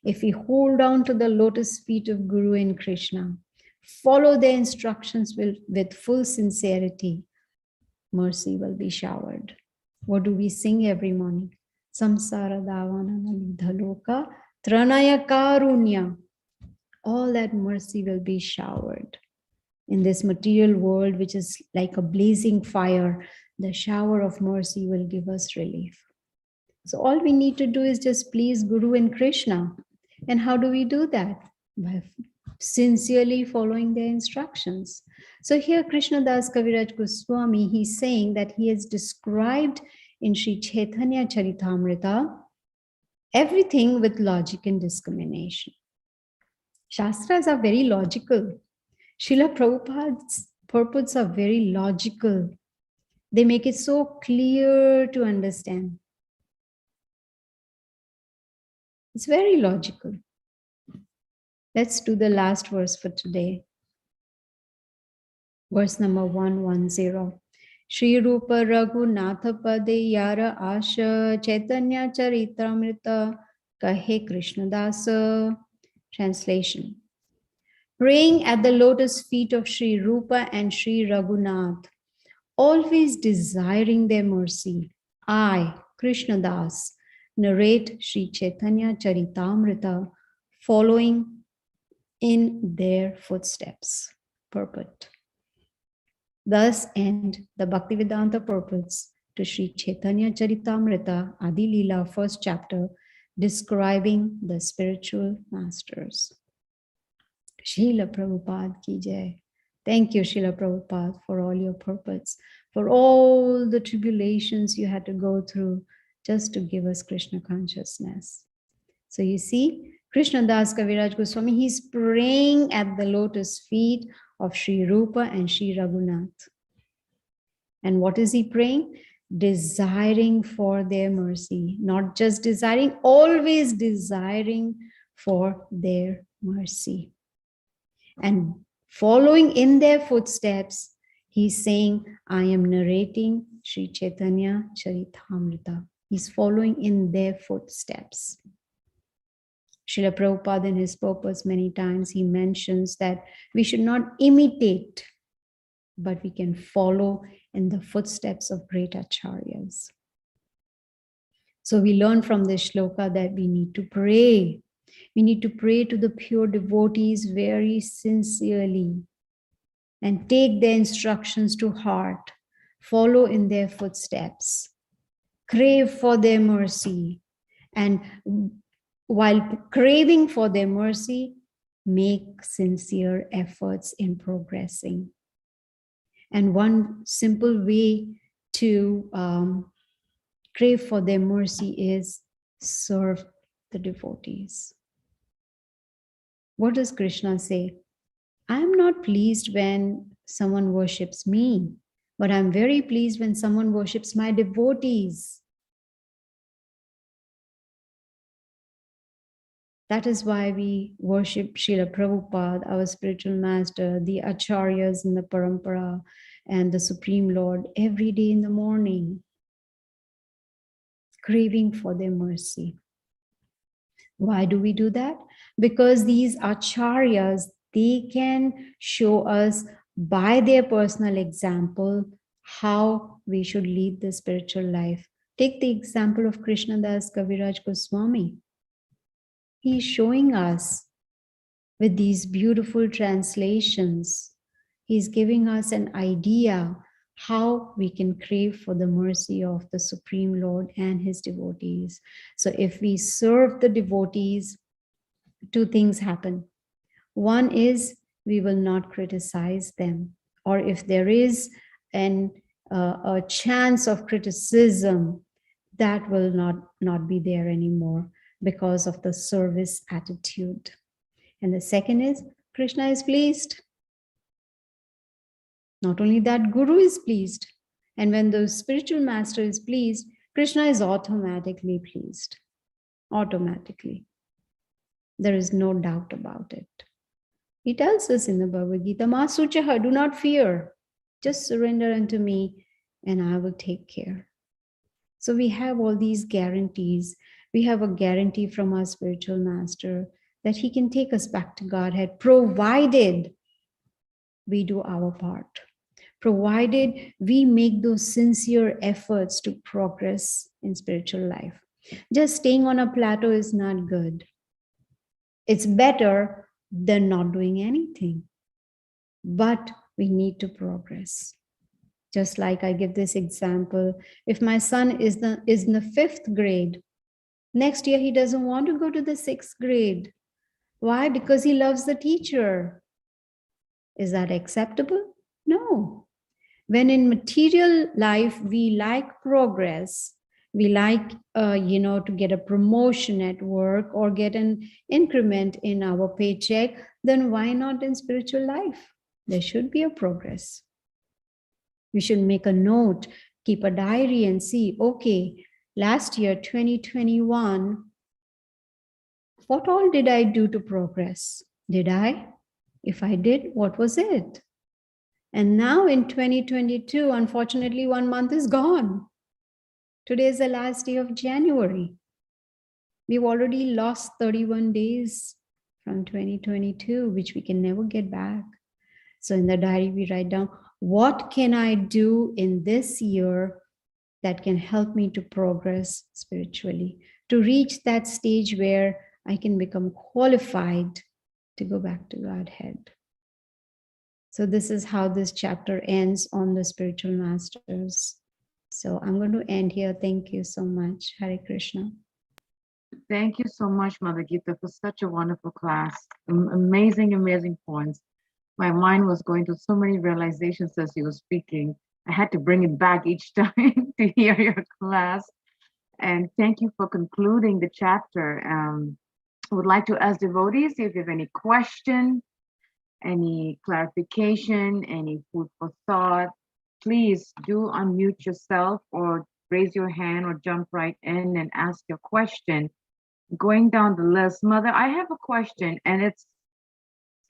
If we hold on to the lotus feet of Guru and Krishna, follow their instructions with full sincerity, mercy will be showered. What do we sing every morning? Samsara davana nalidhaloka tranaya karunya. All that mercy will be showered. In this material world, which is like a blazing fire, the shower of mercy will give us relief. So all we need to do is just please Guru and Krishna. And how do we do that? By sincerely following their instructions. So here Krishna Das Kaviraj Goswami, he's saying that he has described in Sri Caitanya Charitamrita everything with logic and discrimination. Shastras are very logical. Srila Prabhupada's purports are very logical. They make it so clear to understand. It's very logical. Let's do the last verse for today. Verse number 110. Shri Rupa Raghunatha Pade Yara Asha Chaitanya Charitamrta Kahe Krishna Dasa. Translation. Praying at the lotus feet of Shri Rupa and Shri Raghunath, always desiring their mercy, I, Krishna Das, narrate Shri Chaitanya Charitamrta, following in their footsteps. Purport. Thus end the Bhaktivedanta purports to Sri Caitanya Charitamrta, Adi-Lila 1st chapter, describing the spiritual masters. Srila Prabhupada ki jai. Thank you, Srila Prabhupada, for all your purports, for all the tribulations you had to go through just to give us Krishna consciousness. So you see, Krishna Das Kaviraj Goswami, he's praying at the lotus feet of Sri Rupa and Sri Raghunath. And what is he praying? Desiring for their mercy. Not just desiring, always desiring for their mercy. And following in their footsteps, he's saying, I am narrating Sri Caitanya Charitamrta. He's following in their footsteps. Srila Prabhupada in his purpose many times, he mentions that we should not imitate, but we can follow in the footsteps of great acharyas. So we learn from this shloka that we need to pray. We need to pray to the pure devotees very sincerely and take their instructions to heart, follow in their footsteps, crave for their mercy, and while craving for their mercy, make sincere efforts in progressing. And one simple way to crave for their mercy is serve the devotees. What does Krishna say? I am not pleased when someone worships me, but I'm very pleased when someone worships my devotees. That is why we worship Srila Prabhupada, our spiritual master, the acharyas in the parampara, and the Supreme Lord every day in the morning, craving for their mercy. Why do we do that? Because these acharyas, they can show us by their personal example how we should lead the spiritual life. Take the example of Krishnadas Kaviraj Goswami. He's showing us with these beautiful translations. He's giving us an idea how we can crave for the mercy of the Supreme Lord and his devotees. So if we serve the devotees, two things happen. One is we will not criticize them, or if there is a chance of criticism, that will not be there anymore, because of the service attitude. And the second is, Krishna is pleased. Not only that, Guru is pleased. And when the spiritual master is pleased, Krishna is automatically pleased. Automatically. There is no doubt about it. He tells us in the Bhagavad Gita, Ma Suchaha, do not fear. Just surrender unto me and I will take care. So we have all these guarantees. We have a guarantee from our spiritual master that he can take us back to Godhead, provided we do our part, provided we make those sincere efforts to progress in spiritual life. Just staying on a plateau is not good. It's better than not doing anything, but we need to progress. Just like I give this example, if my son is in the 5th grade, next year, he doesn't want to go to the 6th grade. Why? Because he loves the teacher. Is that acceptable? No. When in material life, we like progress, we like, to get a promotion at work or get an increment in our paycheck, then why not in spiritual life? There should be a progress. We should make a note, keep a diary and see, okay, last year, 2021, what all did I do to progress? Did I? If I did, what was it? And now in 2022, unfortunately, 1 month is gone. Today is the last day of January. We've already lost 31 days from 2022, which we can never get back. So in the diary, we write down, what can I do in this year that can help me to progress spiritually, to reach that stage where I can become qualified to go back to Godhead. So this is how this chapter ends on the spiritual masters. So I'm going to end here. Thank you so much. Hare Krishna. Thank you so much, Mother Gita, for such a wonderful class. Amazing, amazing points. My mind was going to so many realizations as you were speaking. I had to bring it back each time to hear your class. And thank you for concluding the chapter. I would like to ask devotees if you have any question, any clarification, any food for thought. Please do unmute yourself or raise your hand or jump right in and ask your question. Going down the list, Mother, I have a question, and it's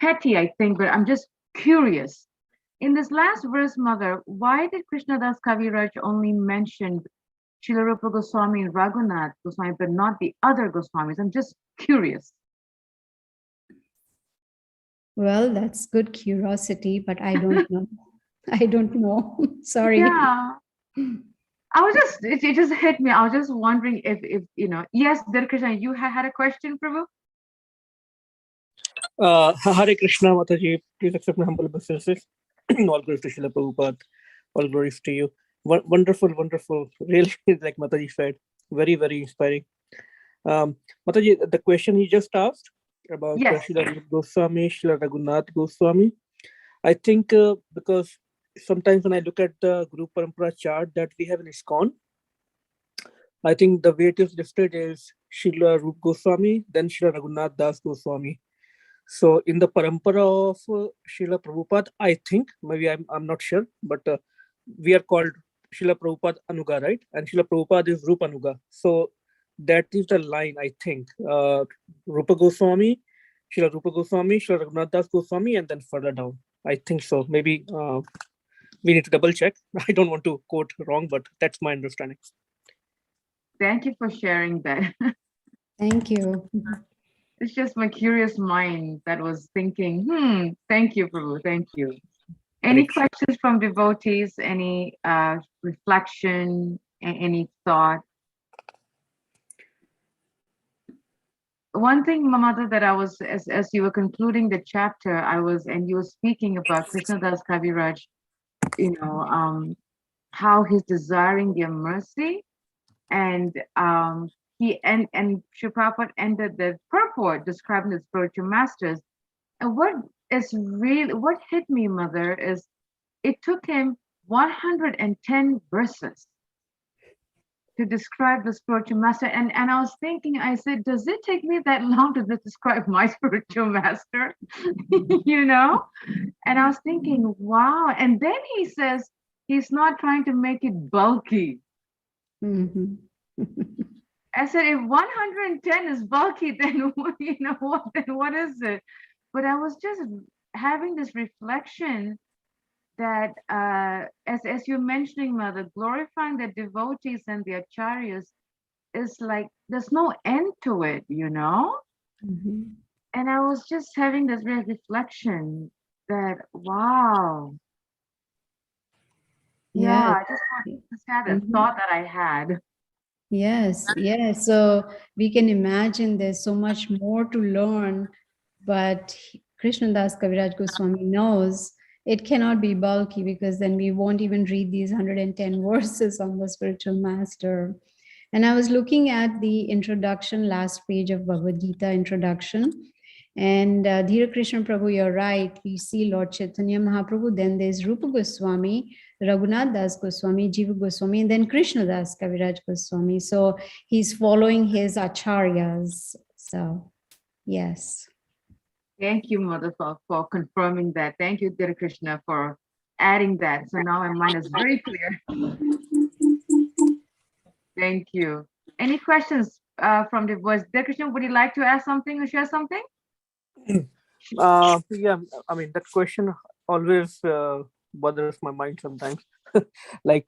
petty, I think, but I'm just curious. In this last verse, Mother, why did Krishnadas Kaviraj only mention Srila Rupa Goswami and Raghunath Goswami, but not the other Goswamis? I'm just curious. Well, that's good curiosity, but I don't know. I don't know. Sorry. Yeah. I was just, it just hit me. I was just wondering if you know, yes, Dear Krishna, you had a question, Prabhu? Hare Krishna, Mataji, please accept my humble obeisances. All glories to Srila Prabhupada. All glories to you. Wonderful, wonderful. Really, like Mataji said, very, very inspiring. Mataji, the question he just asked about Yes. Srila Rupa Goswami, Srila Raghunath Goswami, I think because sometimes when I look at the Guru Parampara chart that we have in ISKCON, I think the way it is listed is Srila Rupa Goswami, then Srila Raghunath Das Goswami. So in the parampara of Srila Prabhupada, I think, maybe I'm not sure, but we are called Srila Prabhupada Anuga, right? And Srila Prabhupada is Rupa Anuga. So that is the line, I think. Rupa Goswami, Srila Rupa Goswami, Srila Raghunath Das Goswami, and then further down. I think so. Maybe we need to double check. I don't want to quote wrong, but that's my understanding. Thank you for sharing that. Thank you. It's just my curious mind that was thinking, thank you, Prabhu, thank you. Any questions from devotees? Any reflection, any thought? One thing, Mother, that I was, as you were concluding the chapter, and you were speaking about Krishnadas Kaviraj, you know, how he's desiring their mercy, and and Sri Prabhupada ended the purport describing the spiritual masters. And what hit me, Mother, is it took him 110 verses to describe the spiritual master. And I was thinking, I said, does it take me that long to describe my spiritual master? You know? And I was thinking, wow. And then he says he's not trying to make it bulky. Mm-hmm. I said, if 110 is bulky, then you know what? Then what is it? But I was just having this reflection that, as you're mentioning, Mother, glorifying the devotees and the acharyas is like there's no end to it, you know. Mm-hmm. And I was just having this reflection that, wow. Yeah, I just had a thought that I had. Yes, yes. So we can imagine there's so much more to learn, but Krishnadas Kaviraj Goswami knows it cannot be bulky because then we won't even read these 110 verses on the spiritual master. And I was looking at the introduction, last page of Bhagavad Gita introduction. And Dhira Krishna Prabhu, you're right. We see Lord Chaitanya Mahaprabhu, then there's Rupa Goswami, Raghunath Das Goswami, Jiva Goswami, and then Krishna Das Kaviraj Goswami. So he's following his acharyas. So, yes. Thank you, Mother, for confirming that. Thank you, Dhira Krishna, for adding that. So now my mind is very clear. Thank you. Any questions from the voice? Dhira Krishna, would you like to ask something or share something? Yeah, I mean, that question always bothers my mind sometimes. Like,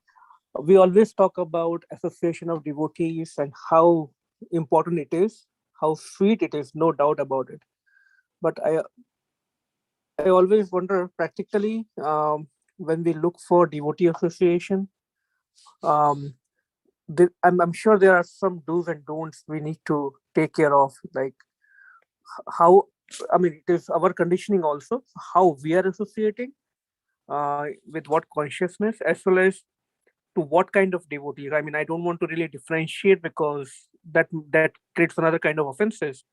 we always talk about association of devotees and how important it is, how sweet it is, no doubt about it. But I always wonder practically, when we look for devotee association, um, I'm sure there are some do's and don'ts we need to take care of, like how, I mean, it is our conditioning also, how we are associating, with what consciousness, as well as to what kind of devotees. I mean, I don't want to really differentiate, because that creates another kind of offenses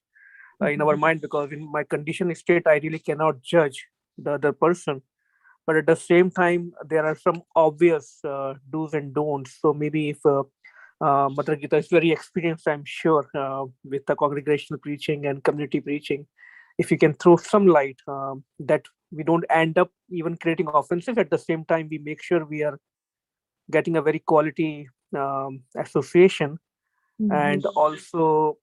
in our mind, because in my conditioned state, I really cannot judge the other person. But at the same time, there are some obvious do's and don'ts. So maybe if Mother Gita is very experienced, I'm sure, with the congregational preaching and community preaching, if you can throw some light, that we don't end up even creating offenses. At the same time, we make sure we are getting a very quality association. And also,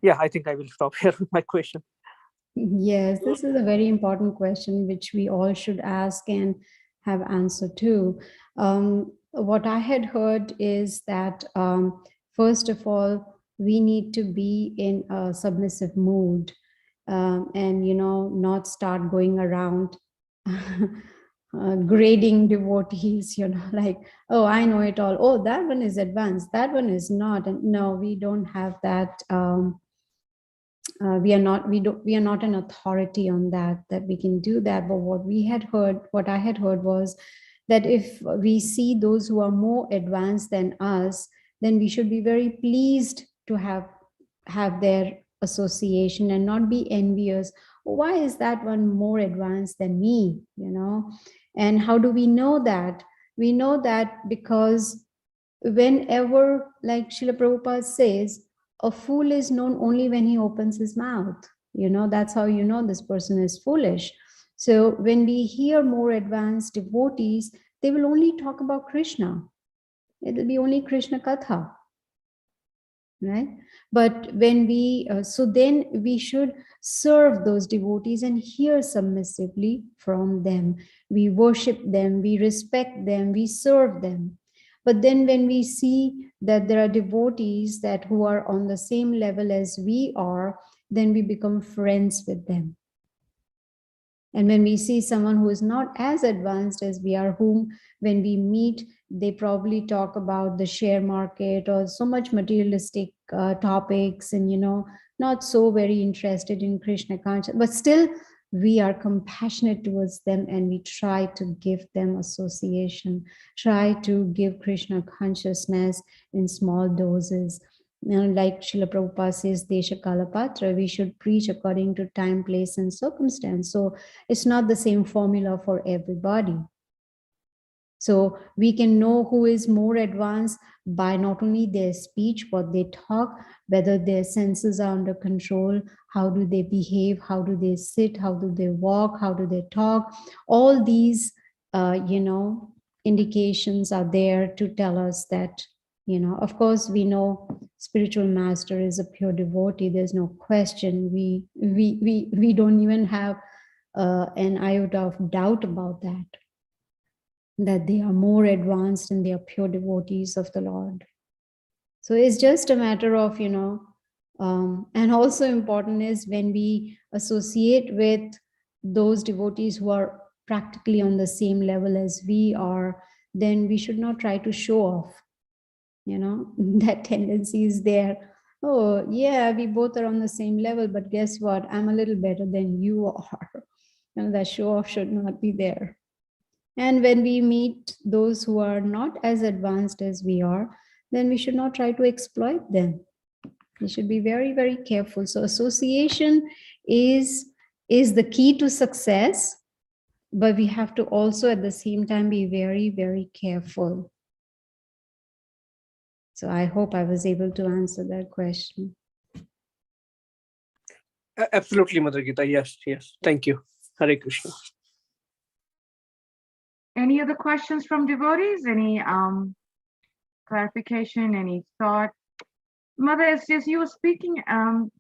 yeah, I think I will stop here with my question. Yes, this is a very important question which we all should ask and have answer to. What I had heard is that, first of all, we need to be in a submissive mood, and, you know, not start going around grading devotees, you know, like, oh, I know it all. Oh, that one is advanced. That one is not. And no, we don't have that. We are not an authority on that we can do that. But what I had heard was that if we see those who are more advanced than us, then we should be very pleased to have their association and not be envious. Why is that one more advanced than me, you know? And how do we know that? We know that because whenever, like Srila Prabhupada says, a fool is known only when he opens his mouth. You know, that's how you know this person is foolish. So when we hear more advanced devotees, they will only talk about Krishna. It will be only Krishna Katha, right? But when we, so then we should serve those devotees and hear submissively from them. We worship them, we respect them, we serve them. But then when we see that there are devotees that who are on the same level as we are, then we become friends with them. And when we see someone who is not as advanced as we are, whom when we meet, they probably talk about the share market or so much materialistic topics, and, you know, not so very interested in Krishna consciousness, but still we are compassionate towards them, and we try to give them association, try to give Krishna consciousness in small doses. You know, like Srila Prabhupada says, Desha Kala Patra, we should preach according to time, place, and circumstance. So it's not the same formula for everybody. So we can know who is more advanced by not only their speech, what they talk, whether their senses are under control, how do they behave, how do they sit, how do they walk, how do they talk. All these, you know, indications are there to tell us that, you know, of course, we know spiritual master is a pure devotee. There's no question. We don't even have an iota of doubt about that they are more advanced and they are pure devotees of the Lord. So it's just a matter of, you know, and also important is when we associate with those devotees who are practically on the same level as we are, then we should not try to show off. You know, that tendency is there. Oh, yeah, we both are on the same level, but guess what? I'm a little better than you are. You know, that show off should not be there. And when we meet those who are not as advanced as we are, then we should not try to exploit them. We should be very, very careful. So association is the key to success, but we have to also at the same time be very, very careful. So I hope I was able to answer that question. Absolutely, Mother Gita. Yes, yes. Thank you. Hare Krishna. Any other questions from devotees? Any clarification, any thought? Mother, it's just you were speaking the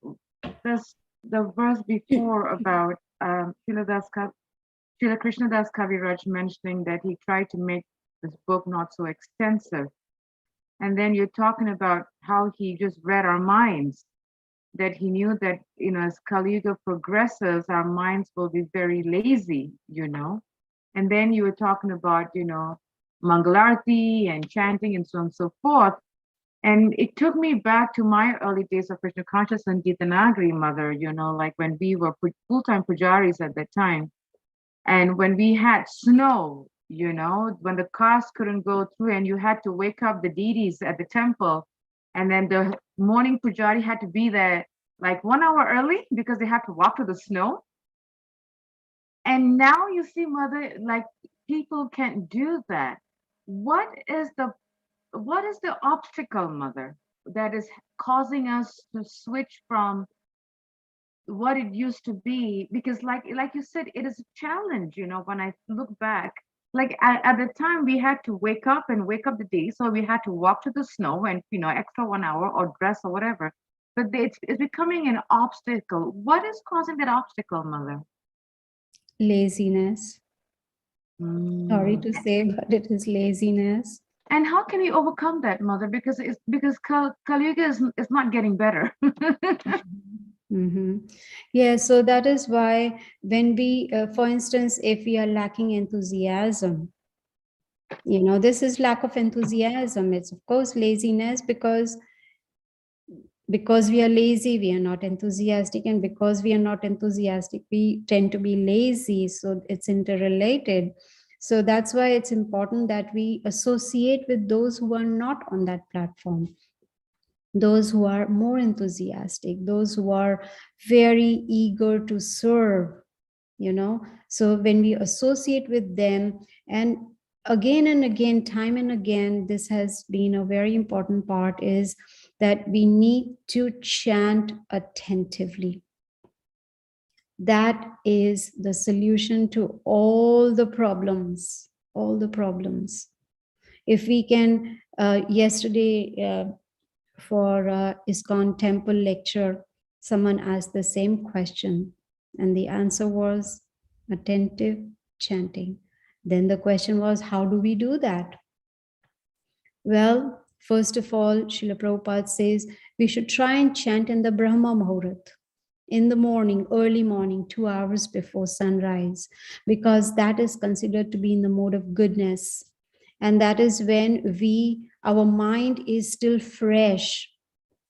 verse before about Srila Srila Krishnadas Kaviraj mentioning that he tried to make this book not so extensive. And then you're talking about how he just read our minds, that he knew that, as Kali Yuga progresses, our minds will be very lazy, And then you were talking about, Mangalarti and chanting and so on and so forth. And it took me back to my early days of Krishna consciousness and Gitanagari, mother, like when we were full-time pujaris at that time. And when we had snow, when the cars couldn't go through and you had to wake up the deities at the temple, and then the morning pujari had to be there like 1 hour early because they have to walk through the snow. And now you see, mother, like people can't do that. What is the obstacle, mother, that is causing us to switch from what it used to be? Because like you said, it is a challenge, when I look back, like at the time we had to wake up the day, so we had to walk to the snow and extra 1 hour or dress or whatever, but it's becoming an obstacle. What is causing that obstacle, mother? Laziness. Sorry to say, but it is laziness. And how can we overcome that, mother? Because Kali Yuga is not getting better. Mm-hmm. Yeah, so that is why when we, for instance, if we are lacking enthusiasm, this is lack of enthusiasm. It's of course laziness, because we are lazy, we are not enthusiastic, and because we are not enthusiastic, we tend to be lazy. So it's interrelated. So that's why it's important that we associate with those who are not on that platform, those who are more enthusiastic, those who are very eager to serve, So when we associate with them, and again, time and again, this has been a very important part, is that we need to chant attentively. That is the solution to all the problems, If we can, yesterday, for ISKCON temple lecture, someone asked the same question, and the answer was attentive chanting. Then the question was, how do we do that? Well, first of all, Srila Prabhupada says we should try and chant in the Brahma Muhurat, in the morning, early morning, 2 hours before sunrise, because that is considered to be in the mode of goodness. And that is when our mind is still fresh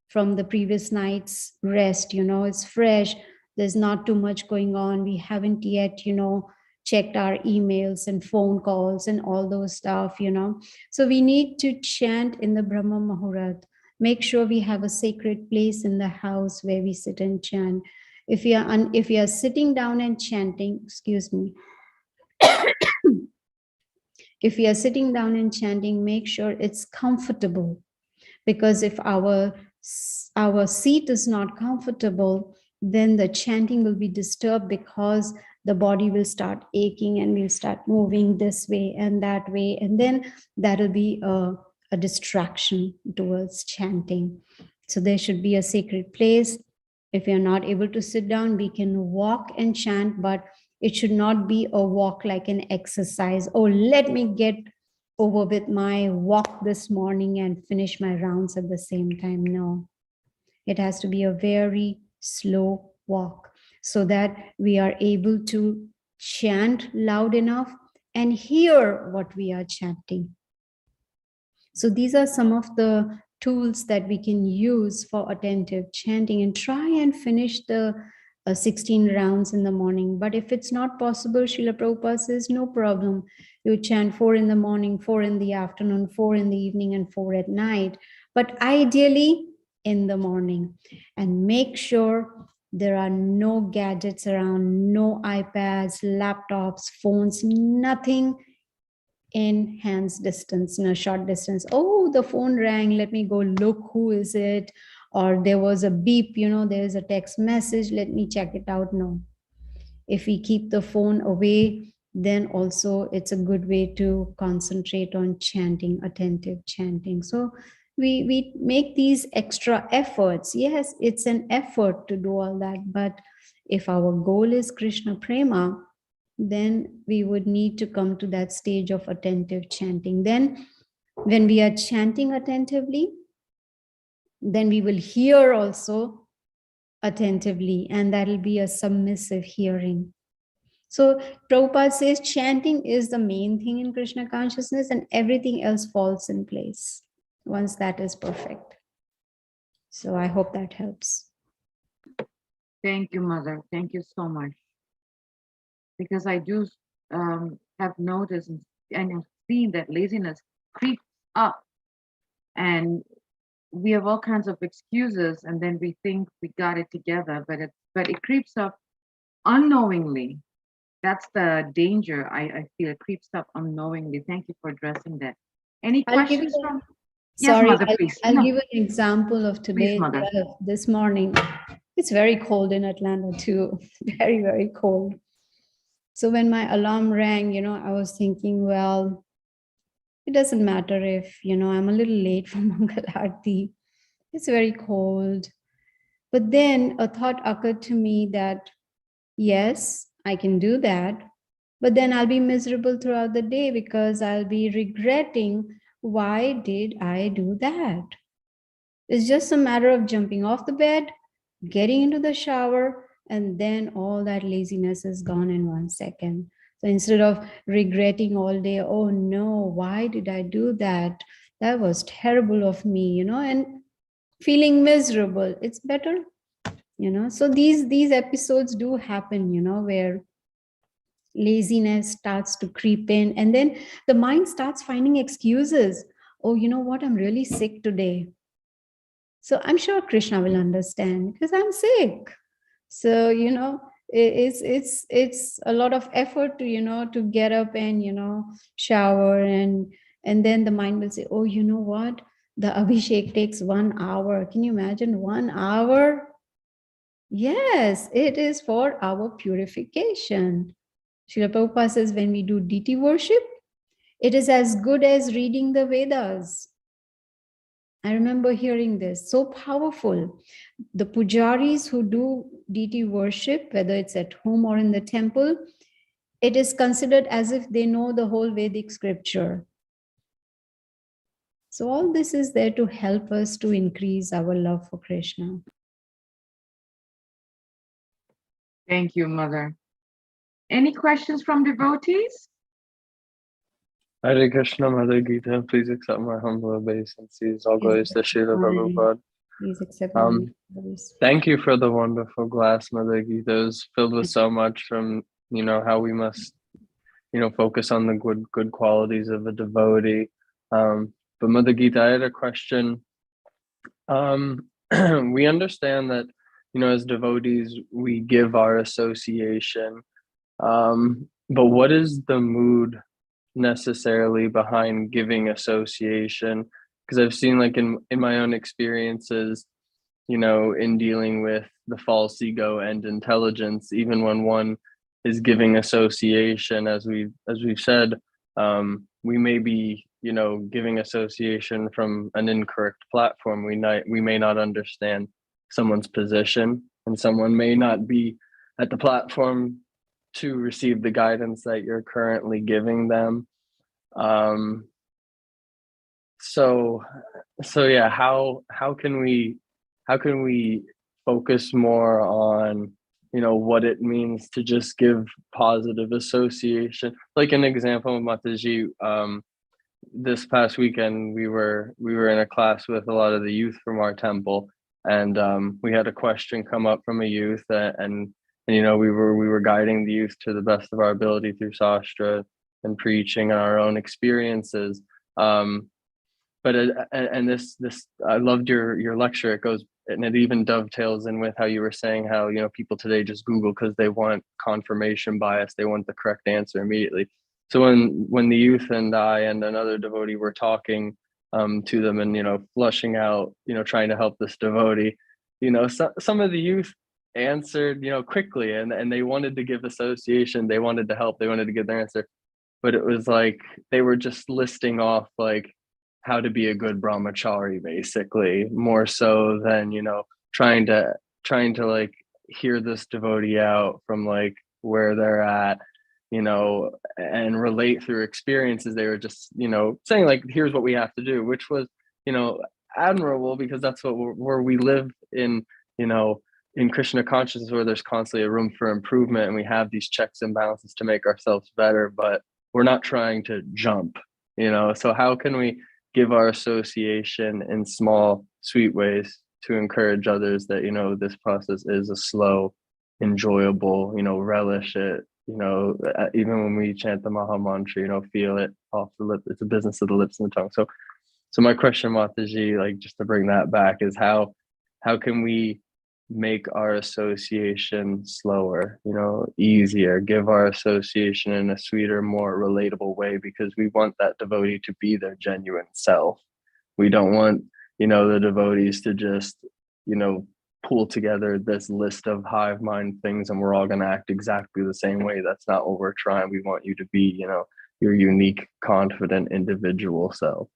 from the previous night's rest, it's fresh. There's not too much going on. We haven't yet, checked our emails and phone calls and all those stuff, So we need to chant in the Brahma Muhurat. Make sure we have a sacred place in the house where we sit and chant. If we are sitting down and chanting, if we are sitting down and chanting, make sure it's comfortable, because if our seat is not comfortable, then the chanting will be disturbed, because the body will start aching and we'll start moving this way and that way, and then that'll be a distraction towards chanting. So there should be a sacred place. If we are not able to sit down, we can walk and chant, but it should not be a walk like an exercise. Oh, let me get over with my walk this morning and finish my rounds at the same time. No, it has to be a very slow walk, so that we are able to chant loud enough and hear what we are chanting. So these are some of the tools that we can use for attentive chanting, and try and finish the 16 rounds in the morning. But if it's not possible, Srila Prabhupada says, no problem. You chant 4 in the morning, 4 in the afternoon, 4 in the evening, and 4 at night. But ideally in the morning. And make sure there are no gadgets around, no iPads, laptops, phones, nothing in hands distance, in a short distance. Oh, the phone rang, let me go look, who is it? Or there was a beep, there is a text message, let me check it out. No. If we keep the phone away, then also it's a good way to concentrate on chanting, attentive chanting. So we make these extra efforts. Yes, it's an effort to do all that, but if our goal is Krishna Prema, then we would need to come to that stage of attentive chanting. Then when we are chanting attentively, then we will hear also attentively, and that will be a submissive hearing. So Prabhupada says chanting is the main thing in Krishna consciousness, and everything else falls in place once that is perfect. So I hope that helps. Thank you, Mother. Thank you so much. Because I do have noticed and have seen that laziness creeps up, and we have all kinds of excuses, and then we think we got it together, but it creeps up unknowingly. That's the danger. I feel it creeps up unknowingly. Thank you for addressing that. Any I'll give questions you from? Yes, Sorry, Mother, please. I'll No, give an example of today. please, Mother. This morning, it's very cold in Atlanta too. Very, very cold. So when my alarm rang, I was thinking, well, it doesn't matter if, I'm a little late for Mangal Aarti. It's very cold. But then a thought occurred to me that, yes, I can do that. But then I'll be miserable throughout the day because I'll be regretting, why did I do that? It's just a matter of jumping off the bed, getting into the shower, and then all that laziness is gone in 1 second. So instead of regretting all day, oh no, why did I do that? That was terrible of me, and feeling miserable. It's better, So these episodes do happen, where laziness starts to creep in, and then the mind starts finding excuses. Oh, you know what? I'm really sick today. So I'm sure Krishna will understand because I'm sick. So, it's a lot of effort to, to get up and, shower, and then the mind will say, oh, you know what? The Abhishek takes 1 hour. Can you imagine 1 hour? Yes, it is for our purification. Srila Prabhupada says when we do deity worship, it is as good as reading the Vedas. I remember hearing this, so powerful. The pujaris who do deity worship, whether it's at home or in the temple, it is considered as if they know the whole Vedic scripture. So all this is there to help us to increase our love for Krishna. Thank you, Mother. Any questions from devotees? Hare Krishna, Mother Gita, please accept my humble obeisances. All glories to Srila Prabhupada. Please accept my obeisances. Thank you for the wonderful glass, Mother Gita. It was filled with so much from, how we must, focus on the good qualities of a devotee. But Mother Gita, I had a question. We understand that, as devotees, we give our association. But what is the mood necessarily behind giving association? Because I've seen, like, in my own experiences, in dealing with the false ego and intelligence, even when one is giving association, as we've said, we may be giving association from an incorrect platform. We may not understand someone's position, and someone may not be at the platform to receive the guidance that you're currently giving them. So yeah, how can we focus more on what it means to just give positive association? Like an example, Mataji, this past weekend we were in a class with a lot of the youth from our temple, and we had a question come up from a youth, and we were guiding the youth to the best of our ability through sastra and preaching and our own experiences. But this I loved your lecture. It goes, and it even dovetails in with how you were saying how people today just Google because they want confirmation bias. They want the correct answer immediately. So when the youth and I and another devotee were talking to them and flushing out, trying to help this devotee, some of the youth answered quickly, and they wanted to give association, they wanted to help, they wanted to give their answer, but it was like they were just listing off like how to be a good brahmachari, basically, more so than trying to like hear this devotee out from like where they're at. and relate through experiences. They were just, saying like, here's what we have to do, which was, admirable, because that's where we live in, in Krishna consciousness, where there's constantly a room for improvement, and we have these checks and balances to make ourselves better, but we're not trying to jump, so how can we give our association in small, sweet ways to encourage others that, this process is a slow, enjoyable, relish it, even when we chant the Maha Mantra, feel it off the lip. It's a business of the lips and the tongue. So my question, Mataji, like just to bring that back, is how can we make our association slower, easier, give our association in a sweeter, more relatable way, because we want that devotee to be their genuine self. We don't want, the devotees to just, pull together this list of hive mind things and we're all going to act exactly the same way. That's not what we're trying. We want you to be, your unique, confident, individual self.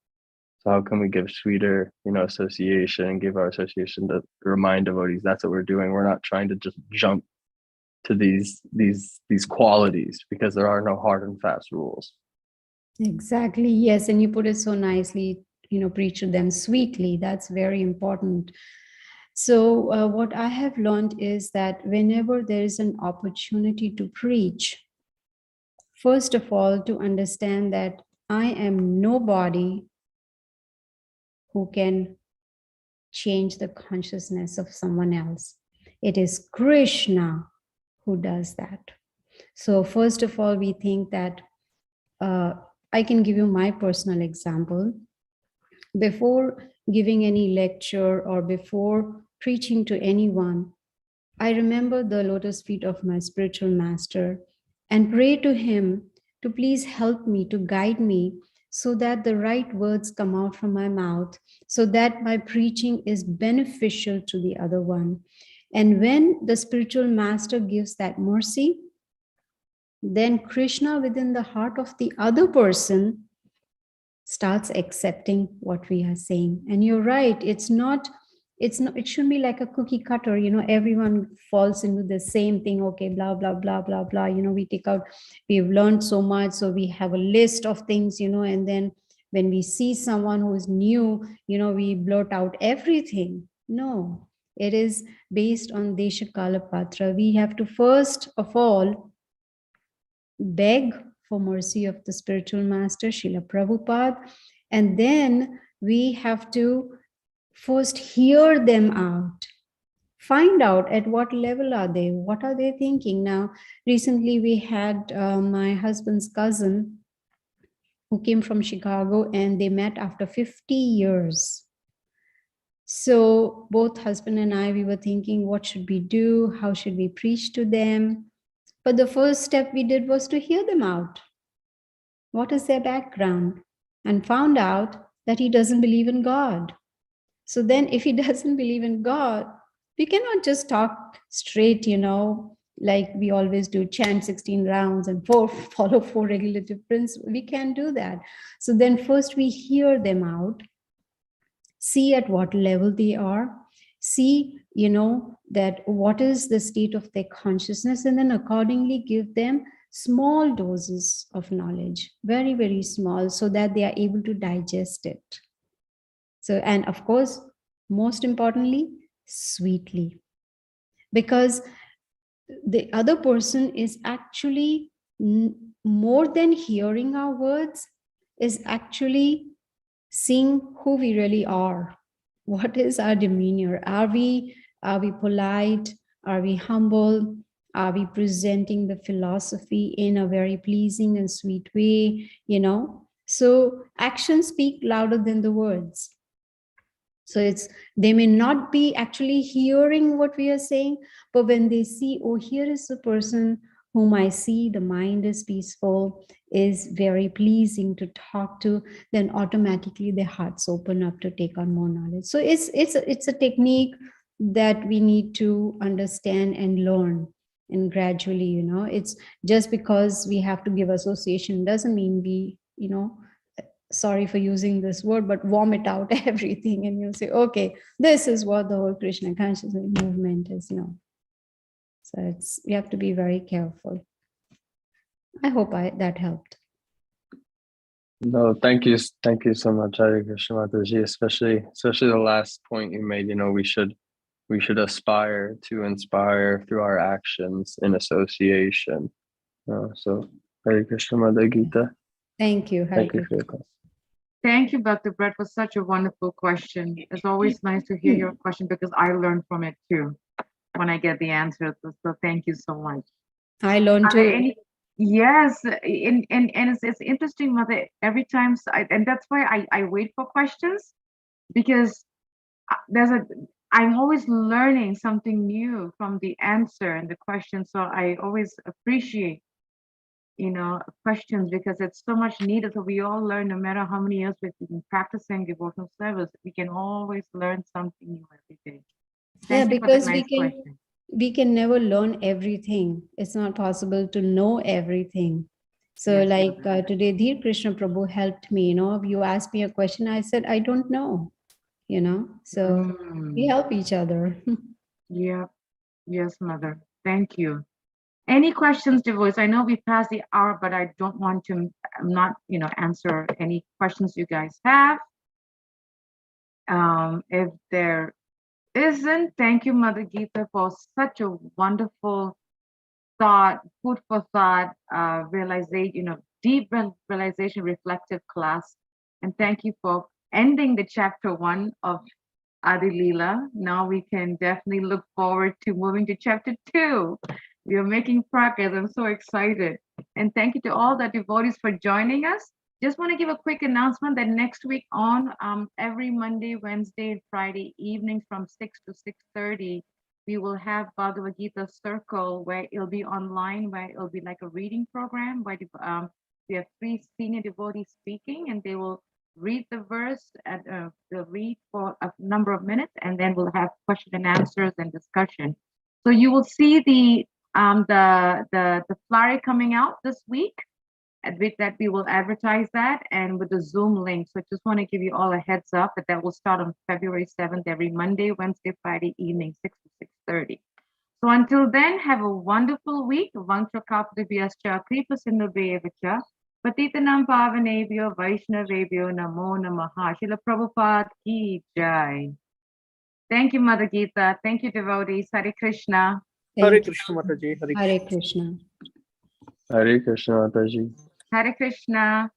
So how can we give sweeter, association, and give our association to remind devotees that's what we're doing. We're not trying to just jump to these qualities, because there are no hard and fast rules. Exactly. Yes. And you put it so nicely, preach to them sweetly. That's very important. So what I have learned is that whenever there is an opportunity to preach, first of all, to understand that I am nobody who can change the consciousness of someone else. It is Krishna who does that. So first of all, we think that I can give you my personal example. Before giving any lecture or before preaching to anyone, I remember the lotus feet of my spiritual master and pray to him to please help me, to guide me, so that the right words come out from my mouth, so that my preaching is beneficial to the other one. And when the spiritual master gives that mercy, then Krishna within the heart of the other person starts accepting what we are saying. And you're right, it shouldn't be like a cookie cutter, everyone falls into the same thing. Okay, blah, blah, blah, blah, blah. We've learned so much, so we have a list of things, and then when we see someone who is new, we blurt out everything. No, it is based on Desha Kala Patra. We have to first of all beg for mercy of the spiritual master, Srila Prabhupada, and then we have to first hear them out, find out at what level are they, what are they thinking. Now, recently we had my husband's cousin who came from Chicago, and they met after 50 years. So both husband and I, we were thinking, what should we do? How should we preach to them? But the first step we did was to hear them out. What is their background? And found out that he doesn't believe in God. So then if he doesn't believe in God, we cannot just talk straight, like we always do, chant 16 rounds and follow 4 regulative principles. We can't do that. So then first we hear them out, see at what level they are, see, that what is the state of their consciousness, and then accordingly give them small doses of knowledge, very, very small, so that they are able to digest it. So, and of course, most importantly, sweetly, because the other person is actually more than hearing our words, is actually seeing who we really are. What is our demeanor? Are we polite? Are we humble? Are we presenting the philosophy in a very pleasing and sweet way? So actions speak louder than the words. So they may not be actually hearing what we are saying, but when they see, oh, here is the person whom I see, the mind is peaceful, is very pleasing to talk to, then automatically their hearts open up to take on more knowledge. So it's a technique that we need to understand and learn, and gradually, it's just because we have to give association doesn't mean we, sorry for using this word, but vomit out everything and you say, okay, this is what the whole Krishna consciousness movement is. No. So we have to be very careful. I hope that helped. No, thank you so much, Hare Krishna Mataji. Especially the last point you made. We should aspire to inspire through our actions in association. So Hare Krishna Mata Gita. Thank you. Hare Thank you for Krishna. your class. Thank you, Bhakti Brett, for such a wonderful question. It's always nice to hear your question because I learn from it too when I get the answer. So thank you so much. I learned Are there too. Yes, and it's interesting, Mother. Every time, and that's why I wait for questions, because I'm always learning something new from the answer and the question. So I always appreciate, questions, because it's so much needed. So we all learn, no matter how many years we've been practicing devotional service, we can always learn something new every day. Thank you for the because nice question. we can never learn everything. It's not possible to know everything. So Yes, like Mother. today, Dhir Krishna Prabhu helped me, you asked me a question. I said, I don't know, so we help each other. Yeah. Yes, Mother. Thank you. Any questions, devotees? I know we passed the hour, but I don't want to not, answer any questions you guys have. If there isn't, thank you, Mother Gita, for such a wonderful thought, food for thought, realization, deep realization, reflective class. And thank you for ending the chapter 1 of Adi-Lila. Now we can definitely look forward to moving to chapter 2. We are making progress. I'm so excited. And thank you to all the devotees for joining us. Just want to give a quick announcement that next week on every Monday, Wednesday, and Friday evenings from 6 to 6:30, we will have Bhagavad Gita Circle, where it'll be online, where it'll be like a reading program, where we have 3 senior devotees speaking, and they will read the verse and they'll read for a number of minutes, and then we'll have question and answers and discussion. So you will see the flyer coming out this week, and with that we will advertise that, and with the Zoom link. So just want to give you all a heads up that will start on February 7th, every Monday, Wednesday, Friday evening, 6 to 6:30. So until then, have a wonderful week. Vancha kapdibhyascha kripa sindhubhyevacha patitanam pavanebhyo vaishnavebhyo namo namaha. Srila Prabhupada ki jai. Thank you, Mother Gita. Thank you, devotees. Hare Krishna. Hare Krishna Mataji. Hare Krishna. Hare Krishna Mataji. Hare Krishna.